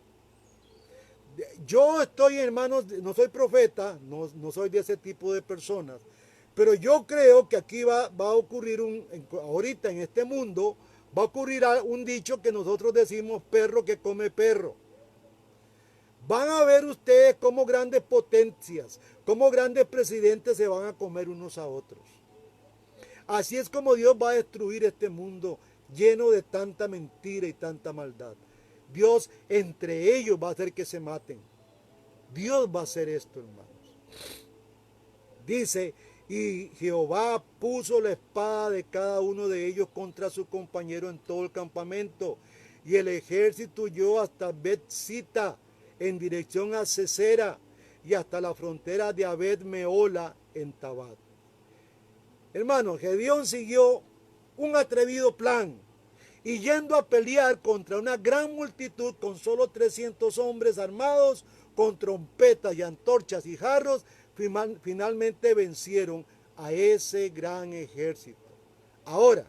S3: Yo estoy, hermanos, no soy profeta, no soy de ese tipo de personas, pero yo creo que aquí va a ocurrir ahorita en este mundo, va a ocurrir un dicho que nosotros decimos, perro que come perro. Van a ver ustedes cómo grandes potencias, cómo grandes presidentes se van a comer unos a otros. Así es como Dios va a destruir este mundo lleno de tanta mentira y tanta maldad. Dios entre ellos va a hacer que se maten. Dios va a hacer esto, hermanos. Dice, y Jehová puso la espada de cada uno de ellos contra su compañero en todo el campamento. Y el ejército huyó hasta Bet-sita, en dirección a Sesera, y hasta la frontera de Abed-meola en Tabat. Hermanos, Gedeón siguió un atrevido plan, y yendo a pelear contra una gran multitud con solo 300 hombres armados, con trompetas y antorchas y jarros, finalmente vencieron a ese gran ejército. Ahora,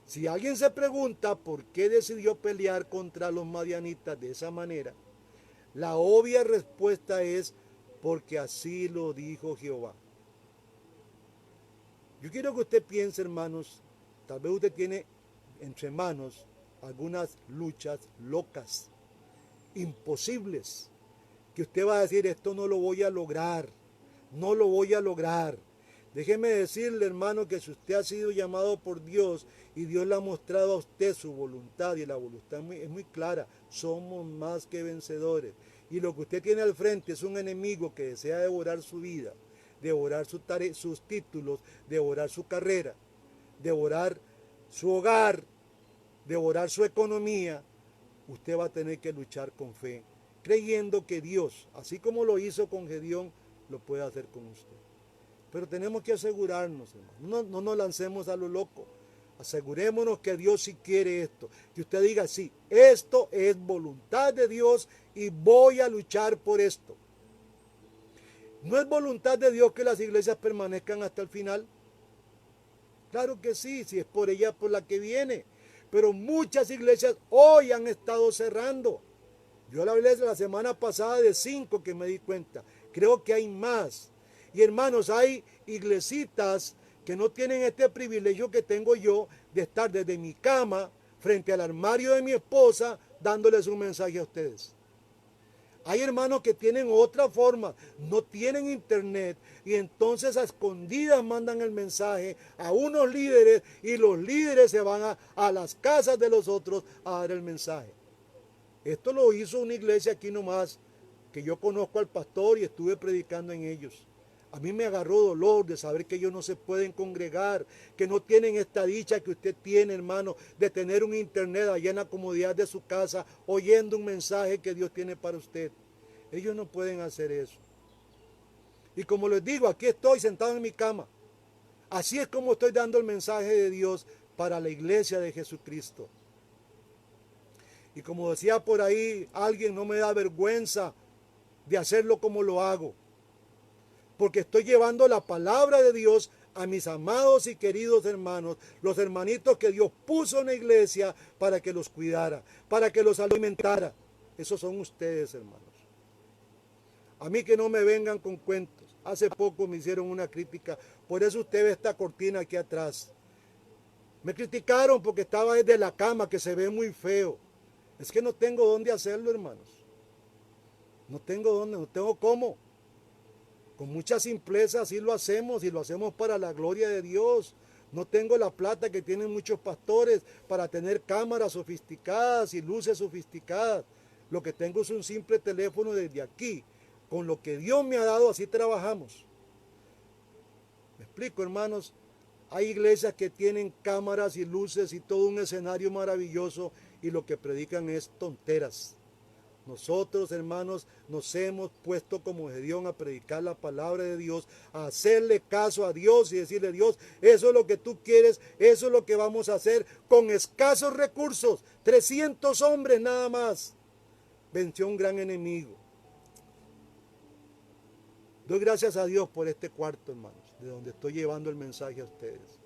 S3: si alguien se pregunta por qué decidió pelear contra los madianitas de esa manera, la obvia respuesta es porque así lo dijo Jehová. Yo quiero que usted piense, hermanos, tal vez usted tiene entre manos algunas luchas locas, imposibles, que usted va a decir, esto no lo voy a lograr, no lo voy a lograr. Déjeme decirle, hermano, que si usted ha sido llamado por Dios y Dios le ha mostrado a usted su voluntad, y la voluntad es muy clara, somos más que vencedores. Y lo que usted tiene al frente es un enemigo que desea devorar su vida, devorar sus títulos, devorar su carrera, devorar su hogar, devorar su economía. Usted va a tener que luchar con fe, creyendo que Dios, así como lo hizo con Gedeón, lo puede hacer con usted. Pero tenemos que asegurarnos, hermano, no nos lancemos a lo loco. Asegurémonos que Dios sí quiere esto. Que usted diga, sí, esto es voluntad de Dios y voy a luchar por esto. ¿No es voluntad de Dios que las iglesias permanezcan hasta el final? Claro que sí, si es por ella por la que viene. Pero muchas iglesias hoy han estado cerrando. Yo le hablé la semana pasada de 5 que me di cuenta. Creo que hay más. Y hermanos, hay iglesitas que no tienen este privilegio que tengo yo de estar desde mi cama frente al armario de mi esposa dándoles un mensaje a ustedes. Hay hermanos que tienen otra forma, no tienen internet y entonces a escondidas mandan el mensaje a unos líderes y los líderes se van a las casas de los otros a dar el mensaje. Esto lo hizo una iglesia aquí nomás, que yo conozco al pastor y estuve predicando en ellos. A mí me agarró dolor de saber que ellos no se pueden congregar, que no tienen esta dicha que usted tiene, hermano, de tener un internet allá en la comodidad de su casa, oyendo un mensaje que Dios tiene para usted. Ellos no pueden hacer eso. Y como les digo, aquí estoy sentado en mi cama. Así es como estoy dando el mensaje de Dios para la iglesia de Jesucristo. Y como decía por ahí alguien, no me da vergüenza de hacerlo como lo hago. Porque estoy llevando la palabra de Dios a mis amados y queridos hermanos, los hermanitos que Dios puso en la iglesia para que los cuidara, para que los alimentara. Esos son ustedes, hermanos. A mí que no me vengan con cuentos. Hace poco me hicieron una crítica, por eso usted ve esta cortina aquí atrás. Me criticaron porque estaba desde la cama, que se ve muy feo. Es que no tengo dónde hacerlo, hermanos. No tengo dónde, no tengo cómo. Con mucha simpleza así lo hacemos y lo hacemos para la gloria de Dios. No tengo la plata que tienen muchos pastores para tener cámaras sofisticadas y luces sofisticadas. Lo que tengo es un simple teléfono desde aquí. Con lo que Dios me ha dado, así trabajamos. ¿Me explico, hermanos? Hay iglesias que tienen cámaras y luces y todo un escenario maravilloso y lo que predican es tonteras. Nosotros, hermanos, nos hemos puesto como Gedeón a predicar la palabra de Dios, a hacerle caso a Dios y decirle: Dios, eso es lo que tú quieres, eso es lo que vamos a hacer con escasos recursos. 300 hombres nada más. Venció un gran enemigo. Doy gracias a Dios por este cuarto, hermanos, de donde estoy llevando el mensaje a ustedes.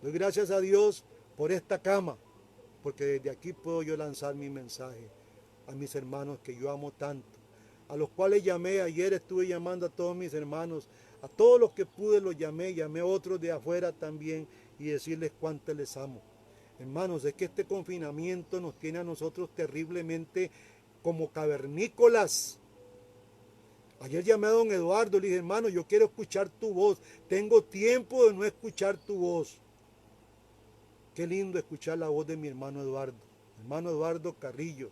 S3: Doy gracias a Dios por esta cama, porque desde aquí puedo yo lanzar mi mensaje a mis hermanos que yo amo tanto, a los cuales llamé. Ayer estuve llamando a todos mis hermanos, a todos los que pude los llamé a otros de afuera también y decirles cuánto les amo. Hermanos, es que este confinamiento nos tiene a nosotros terriblemente como cavernícolas. Ayer llamé a don Eduardo, le dije: hermano, yo quiero escuchar tu voz, tengo tiempo de no escuchar tu voz. Qué lindo escuchar la voz de mi hermano Eduardo Carrillo.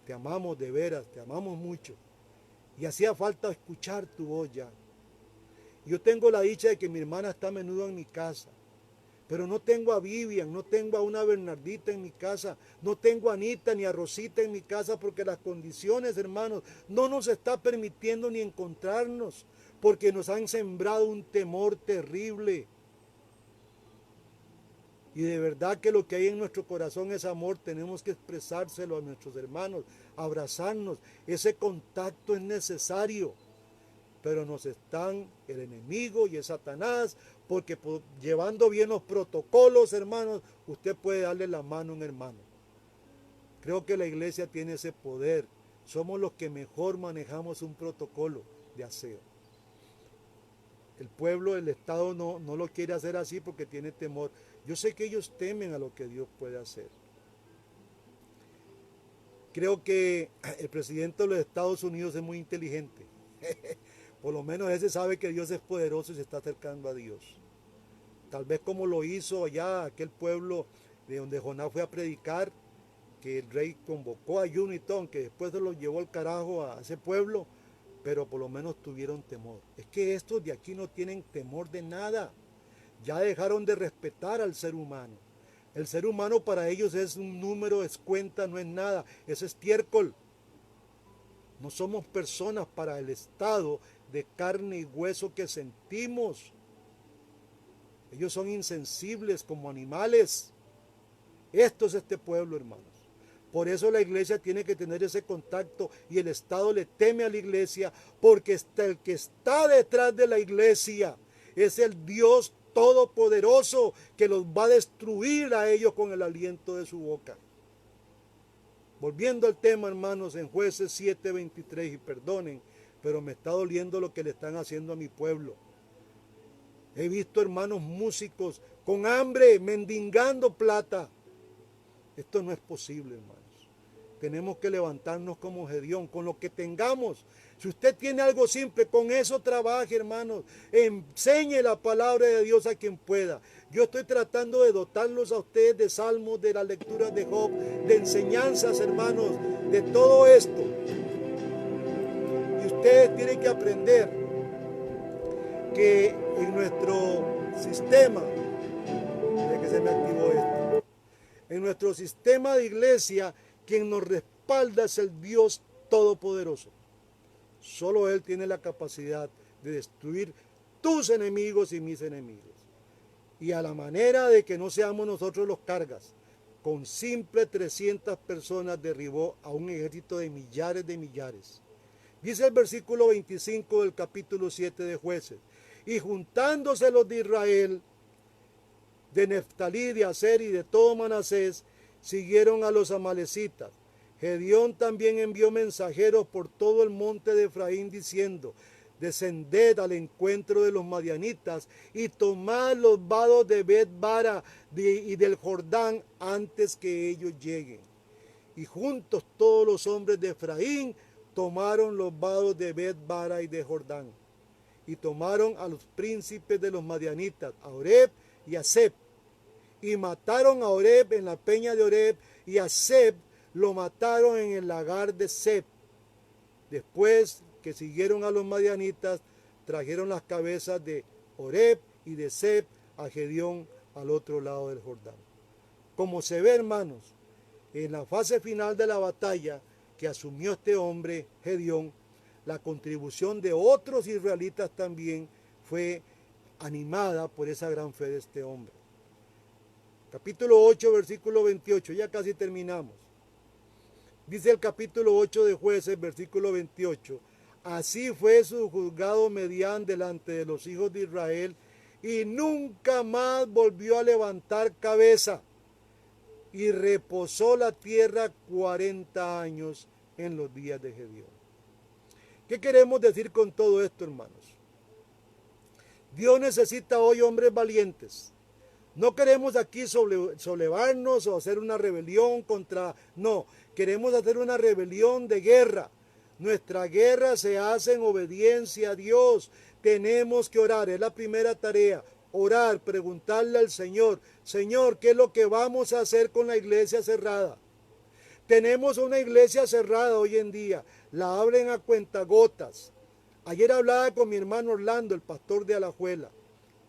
S3: Te amamos de veras, te amamos mucho. Y hacía falta escuchar tu voz ya. Yo tengo la dicha de que mi hermana está a menudo en mi casa. Pero no tengo a Vivian, no tengo a una Bernardita en mi casa, no tengo a Anita ni a Rosita en mi casa, porque las condiciones, hermanos, no nos está permitiendo ni encontrarnos, porque nos han sembrado un temor terrible. Y de verdad que lo que hay en nuestro corazón es amor. Tenemos que expresárselo a nuestros hermanos, abrazarnos. Ese contacto es necesario. Pero nos están el enemigo y el Satanás, porque llevando bien los protocolos, hermanos, usted puede darle la mano a un hermano. Creo que la iglesia tiene ese poder. Somos los que mejor manejamos un protocolo de aseo. El pueblo, el Estado no lo quiere hacer así porque tiene temor. Yo sé que ellos temen a lo que Dios puede hacer. Creo que el presidente de los Estados Unidos es muy inteligente. Por lo menos ese sabe que Dios es poderoso y se está acercando a Dios. Tal vez como lo hizo allá aquel pueblo de donde Jonás fue a predicar, que el rey convocó a Unitón, que después se lo llevó al carajo a ese pueblo, pero por lo menos tuvieron temor. Es que estos de aquí no tienen temor de nada. Ya dejaron de respetar al ser humano. El ser humano para ellos es un número, es cuenta, no es nada, es estiércol. No somos personas para el estado de carne y hueso que sentimos. Ellos son insensibles como animales. Esto es este pueblo, hermanos. Por eso la iglesia tiene que tener ese contacto y el Estado le teme a la iglesia, porque el que está detrás de la iglesia es el Dios todopoderoso que los va a destruir a ellos con el aliento de su boca. Volviendo al tema, hermanos, en Jueces 7:23, y perdonen, pero me está doliendo lo que le están haciendo a mi pueblo. He visto hermanos músicos con hambre, mendigando plata. Esto no es posible, hermanos. Tenemos que levantarnos como Gedeón, con lo que tengamos. Si usted tiene algo simple, con eso trabaje, hermanos. Enseñe la palabra de Dios a quien pueda. Yo estoy tratando de dotarlos a ustedes de salmos, de las lecturas de Job, de enseñanzas, hermanos, de todo esto. Y ustedes tienen que aprender que en nuestro sistema, de que se me activó esto, en nuestro sistema de iglesia, quien nos respalda es el Dios Todopoderoso. Solo Él tiene la capacidad de destruir tus enemigos y mis enemigos. Y a la manera de que no seamos nosotros los cargas, con simple 300 personas derribó a un ejército de millares. Dice el versículo 25 del capítulo 7 de Jueces. Y juntándose los de Israel, de Neftalí, de Aser y de todo Manasés, siguieron a los amalecitas. Gedeón también envió mensajeros por todo el monte de Efraín diciendo: descended al encuentro de los madianitas y tomad los vados de Bet-bara y del Jordán antes que ellos lleguen. Y juntos todos los hombres de Efraín tomaron los vados de Bet-bara y de Jordán. Y tomaron a los príncipes de los madianitas, a Oreb y a Zeb. Y mataron a Oreb en la peña de Oreb, y a Zeb lo mataron en el lagar de Zeb. Después que siguieron a los madianitas, trajeron las cabezas de Oreb y de Zeb a Gedeón al otro lado del Jordán. Como se ve, hermanos, en la fase final de la batalla que asumió este hombre, Gedeón, la contribución de otros israelitas también fue animada por esa gran fe de este hombre. Capítulo 8, versículo 28, ya casi terminamos. Dice el capítulo 8 de Jueces, versículo 28, así fue su juzgado Medián delante de los hijos de Israel, y nunca más volvió a levantar cabeza, y reposó la tierra 40 años en los días de Gedeón. ¿Qué queremos decir con todo esto, hermanos? Dios necesita hoy hombres valientes. No queremos aquí sublevarnos o hacer una rebelión contra... No, queremos hacer una rebelión de guerra. Nuestra guerra se hace en obediencia a Dios. Tenemos que orar, es la primera tarea. Orar, preguntarle al Señor, Señor, ¿qué es lo que vamos a hacer con la iglesia cerrada? Tenemos una iglesia cerrada hoy en día, la abren a cuentagotas. Ayer hablaba con mi hermano Orlando, el pastor de Alajuela,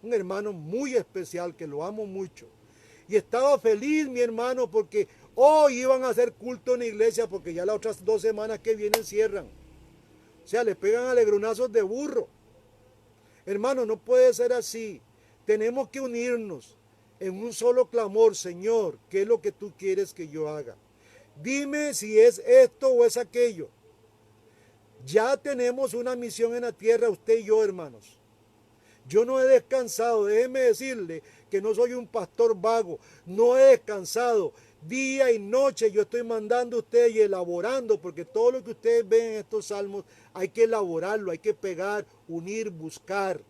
S3: un hermano muy especial que lo amo mucho. Y estaba feliz mi hermano porque hoy iban a hacer culto en la iglesia porque ya las otras 2 semanas que vienen cierran. O sea, le pegan alegronazos de burro. Hermano, no puede ser así. Tenemos que unirnos en un solo clamor. Señor, ¿qué es lo que tú quieres que yo haga? Dime si es esto o es aquello. Ya tenemos una misión en la tierra, usted y yo, hermanos. Yo no he descansado, déjeme decirle que no soy un pastor vago, no he descansado. Día y noche yo estoy mandando a ustedes y elaborando, porque todo lo que ustedes ven en estos salmos hay que elaborarlo, hay que pegar, unir, buscar.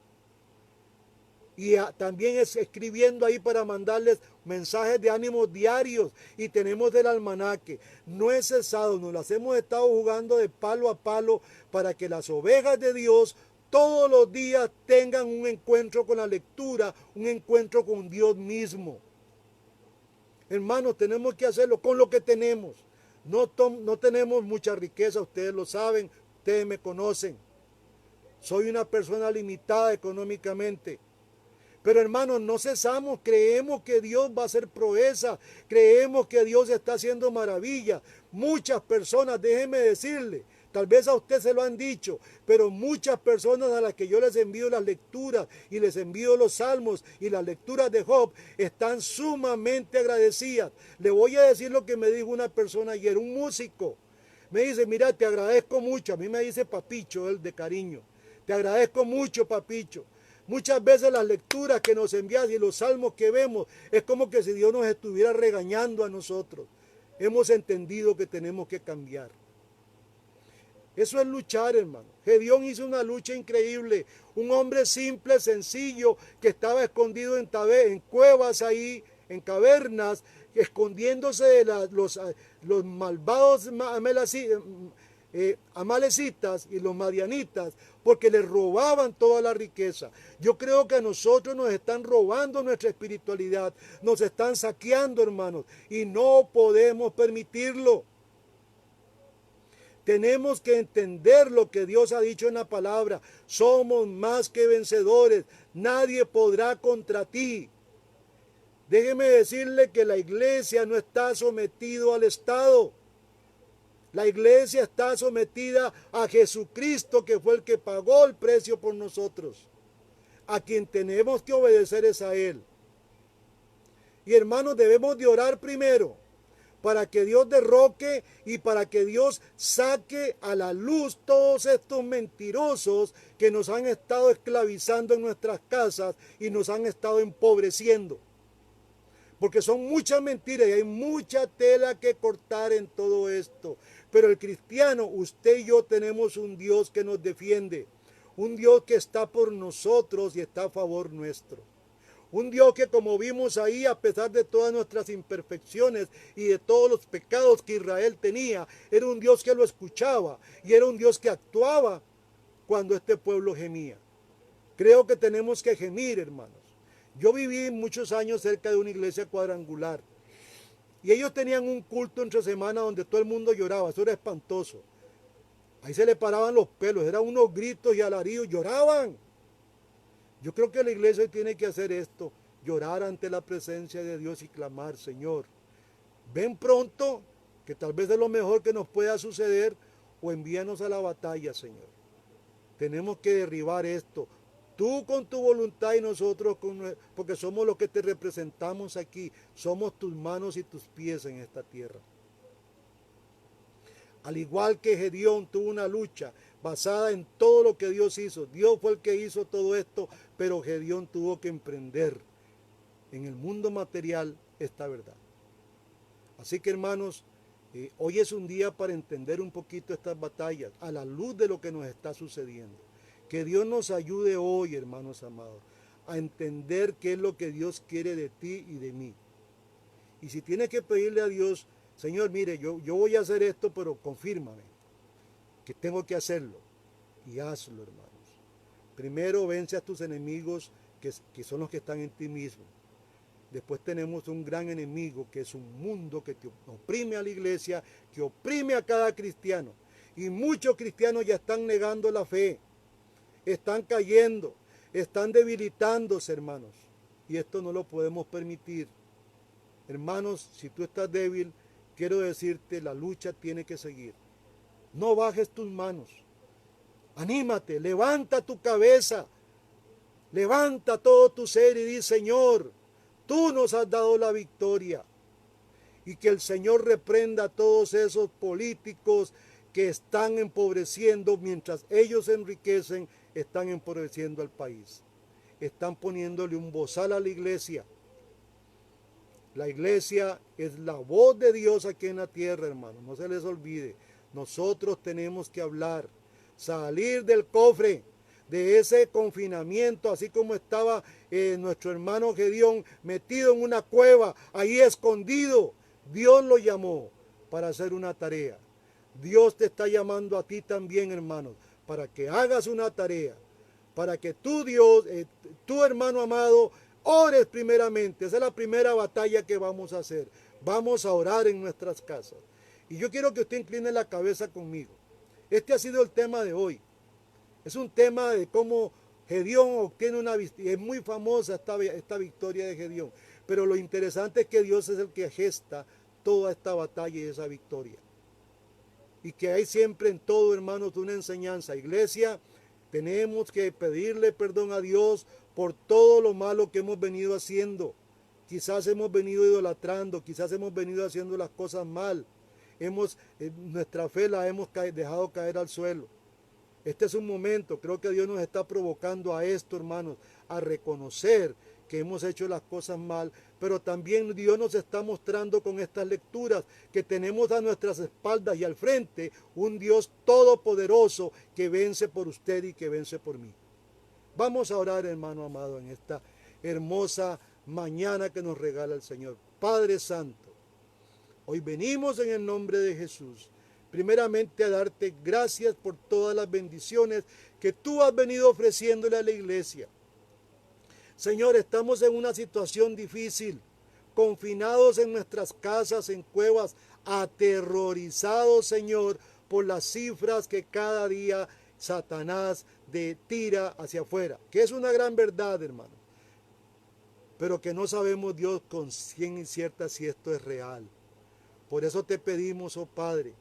S3: Y también es escribiendo ahí para mandarles mensajes de ánimo diarios. Y tenemos el almanaque. No he cesado, nos las hemos estado jugando de palo a palo para que las ovejas de Dios todos los días tengan un encuentro con la lectura, un encuentro con Dios mismo. Hermanos, tenemos que hacerlo con lo que tenemos. No tenemos mucha riqueza, ustedes lo saben, ustedes me conocen. Soy una persona limitada económicamente. Pero hermanos, no cesamos, creemos que Dios va a hacer proeza, creemos que Dios está haciendo maravillas. Muchas personas, déjenme decirle, tal vez a usted se lo han dicho, pero muchas personas a las que yo les envío las lecturas y les envío los salmos y las lecturas de Job, están sumamente agradecidas. Le voy a decir lo que me dijo una persona ayer, un músico. Me dice, mira, te agradezco mucho, a mí me dice papicho, él de cariño. Te agradezco mucho, papicho. Muchas veces las lecturas que nos envías y los salmos que vemos es como que si Dios nos estuviera regañando a nosotros. Hemos entendido que tenemos que cambiar. Eso es luchar, hermano. Gedeón hizo una lucha increíble. Un hombre simple, sencillo, que estaba escondido en cuevas ahí, en cavernas, escondiéndose de los malvados amalecitas y los madianitas, porque les robaban toda la riqueza. Yo creo que a nosotros nos están robando nuestra espiritualidad, nos están saqueando, hermanos, y no podemos permitirlo. Tenemos que entender lo que Dios ha dicho en la palabra. Somos más que vencedores. Nadie podrá contra ti. Déjeme decirle que la iglesia no está sometida al Estado. La iglesia está sometida a Jesucristo, que fue el que pagó el precio por nosotros. A quien tenemos que obedecer es a Él. Y hermanos, debemos de orar primero para que Dios derroque y para que Dios saque a la luz todos estos mentirosos que nos han estado esclavizando en nuestras casas y nos han estado empobreciendo. Porque son muchas mentiras y hay mucha tela que cortar en todo esto. Pero el cristiano, usted y yo tenemos un Dios que nos defiende. Un Dios que está por nosotros y está a favor nuestro. Un Dios que, como vimos ahí, a pesar de todas nuestras imperfecciones y de todos los pecados que Israel tenía, era un Dios que lo escuchaba y era un Dios que actuaba cuando este pueblo gemía. Creo que tenemos que gemir, hermanos. Yo viví muchos años cerca de una iglesia cuadrangular y ellos tenían un culto entre semana donde todo el mundo lloraba. Eso era espantoso. Ahí se le paraban los pelos, eran unos gritos y alaridos, lloraban. Yo creo que la iglesia tiene que hacer esto, llorar ante la presencia de Dios y clamar: Señor, ven pronto, que tal vez es lo mejor que nos pueda suceder, o envíanos a la batalla, Señor. Tenemos que derribar esto, tú con tu voluntad y nosotros porque somos los que te representamos aquí, somos tus manos y tus pies en esta tierra. Al igual que Gedeón tuvo una lucha basada en todo lo que Dios hizo. Dios fue el que hizo todo esto, pero Gedeón tuvo que emprender en el mundo material esta verdad. Así que, hermanos, hoy es un día para entender un poquito estas batallas a la luz de lo que nos está sucediendo. Que Dios nos ayude hoy, hermanos amados, a entender qué es lo que Dios quiere de ti y de mí. Y si tienes que pedirle a Dios: Señor, mire, yo voy a hacer esto, pero confírmame que tengo que hacerlo. Y hazlo, hermanos. Primero vence a tus enemigos, que son los que están en ti mismo. Después tenemos un gran enemigo, que es un mundo que te oprime a la iglesia, que oprime a cada cristiano. Y muchos cristianos ya están negando la fe. Están cayendo, están debilitándose, hermanos. Y esto no lo podemos permitir. Hermanos, si tú estás débil, quiero decirte, la lucha tiene que seguir. No bajes tus manos. Anímate, levanta tu cabeza. Levanta todo tu ser y di: Señor, tú nos has dado la victoria. Y que el Señor reprenda a todos esos políticos que están empobreciendo, mientras ellos se enriquecen, están empobreciendo al país. Están poniéndole un bozal a la iglesia. La iglesia es la voz de Dios aquí en la tierra, hermanos. No se les olvide. Nosotros tenemos que hablar, salir del cofre, de ese confinamiento, así como estaba nuestro hermano Gedeón metido en una cueva, ahí escondido. Dios lo llamó para hacer una tarea. Dios te está llamando a ti también, hermanos, para que hagas una tarea, para que tú, Dios, tu hermano amado, ores primeramente. Esa es la primera batalla que vamos a hacer. Vamos a orar en nuestras casas. Y yo quiero que usted incline la cabeza conmigo. Este ha sido el tema de hoy. Es un tema de cómo Gedeón obtiene una victoria. Es muy famosa esta victoria de Gedeón. Pero lo interesante es que Dios es el que gesta toda esta batalla y esa victoria. Y que hay siempre en todo, hermanos, una enseñanza. Iglesia, tenemos que pedirle perdón a Dios por todo lo malo que hemos venido haciendo. Quizás hemos venido idolatrando, quizás hemos venido haciendo las cosas mal. Nuestra fe la hemos dejado caer al suelo. Este es un momento, creo que Dios nos está provocando a esto, hermanos, a reconocer que hemos hecho las cosas mal, pero también Dios nos está mostrando con estas lecturas que tenemos a nuestras espaldas y al frente un Dios todopoderoso que vence por usted y que vence por mí. Vamos a orar, hermano amado, en esta hermosa mañana que nos regala el Señor. Padre Santo, hoy venimos en el nombre de Jesús, primeramente a darte gracias por todas las bendiciones que tú has venido ofreciéndole a la iglesia. Señor, estamos en una situación difícil, confinados en nuestras casas, en cuevas, aterrorizados, Señor, por las cifras que cada día Satanás tira hacia afuera, que es una gran verdad, hermano, pero que no sabemos, Dios, con cierta si esto es real. Por eso te pedimos, oh Padre,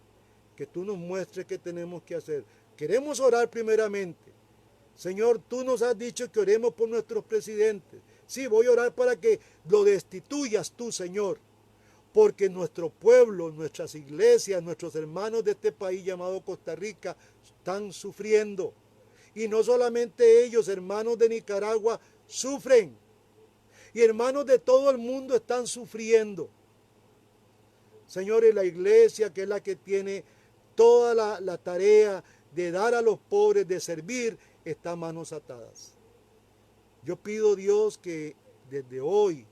S3: que tú nos muestres qué tenemos que hacer. Queremos orar primeramente. Señor, tú nos has dicho que oremos por nuestros presidentes. Sí, voy a orar para que lo destituyas tú, Señor. Porque nuestro pueblo, nuestras iglesias, nuestros hermanos de este país llamado Costa Rica están sufriendo. Y no solamente ellos, hermanos de Nicaragua, sufren. Y hermanos de todo el mundo están sufriendo. Señor, y la iglesia, que es la que tiene toda la tarea de dar a los pobres, de servir, está a manos atadas. Yo pido, Dios, que desde hoy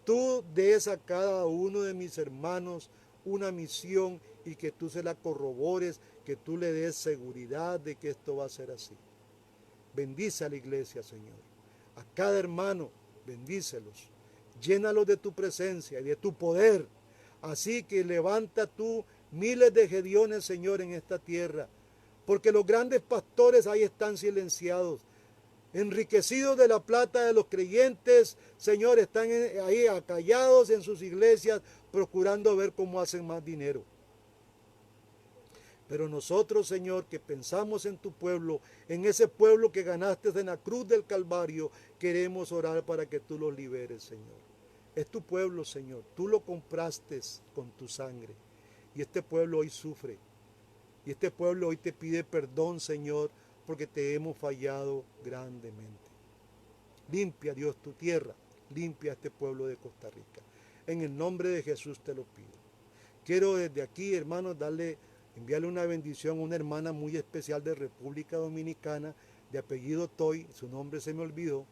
S3: tú des a cada uno de mis hermanos una misión y que tú se la corrobores, que tú le des seguridad de que esto va a ser así. Bendice a la iglesia, Señor. A cada hermano, bendícelos. Llénalos de tu presencia y de tu poder. Así que levanta tú miles de Gedeones, Señor, en esta tierra. Porque los grandes pastores ahí están silenciados, enriquecidos de la plata de los creyentes, Señor, están ahí acallados en sus iglesias, procurando ver cómo hacen más dinero. Pero nosotros, Señor, que pensamos en tu pueblo, en ese pueblo que ganaste en la cruz del Calvario, queremos orar para que tú los liberes, Señor. Es tu pueblo, Señor, tú lo compraste con tu sangre, y este pueblo hoy sufre. Y este pueblo hoy te pide perdón, Señor, porque te hemos fallado grandemente. Limpia, Dios, tu tierra. Limpia este pueblo de Costa Rica. En el nombre de Jesús te lo pido. Quiero desde aquí, hermanos, enviarle una bendición a una hermana muy especial de República Dominicana, de apellido Toy, su nombre se me olvidó.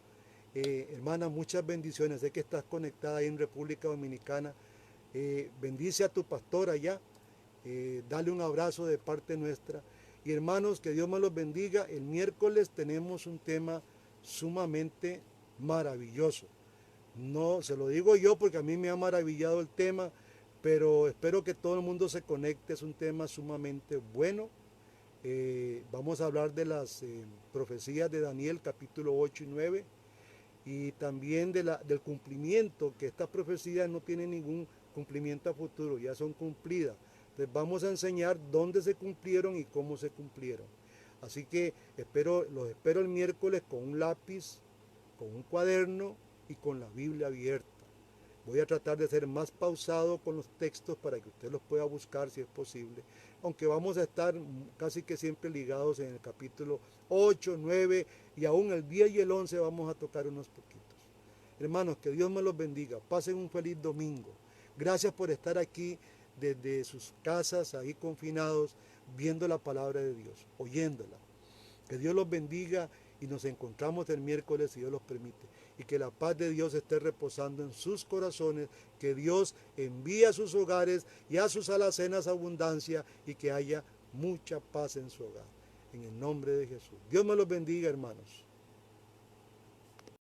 S3: Hermana, muchas bendiciones. Sé que estás conectada ahí en República Dominicana. Bendice a tu pastor allá. Dale un abrazo de parte nuestra. Y hermanos, que Dios me los bendiga. El miércoles tenemos un tema sumamente maravilloso. No se lo digo yo porque a mí me ha maravillado el tema, pero espero que todo el mundo se conecte. Es un tema sumamente bueno. Vamos a hablar de las profecías de Daniel, capítulo 8 y 9, y también del cumplimiento, que estas profecías no tienen ningún cumplimiento a futuro, ya son cumplidas. Entonces vamos a enseñar dónde se cumplieron y cómo se cumplieron. Así que los espero el miércoles con un lápiz, con un cuaderno y con la Biblia abierta. Voy a tratar de ser más pausado con los textos para que usted los pueda buscar si es posible, aunque vamos a estar casi que siempre ligados en el capítulo 8, 9 y aún el 10 y el 11 vamos a tocar unos poquitos. Hermanos, que Dios me los bendiga. Pasen un feliz domingo. Gracias por estar aquí desde sus casas, ahí confinados, viendo la palabra de Dios, oyéndola. Que Dios los bendiga y nos encontramos el miércoles si Dios los permite. Y que la paz de Dios esté reposando en sus corazones, que Dios envíe a sus hogares y a sus alacenas abundancia y que haya mucha paz en su hogar. En el nombre de Jesús. Dios me los bendiga, hermanos.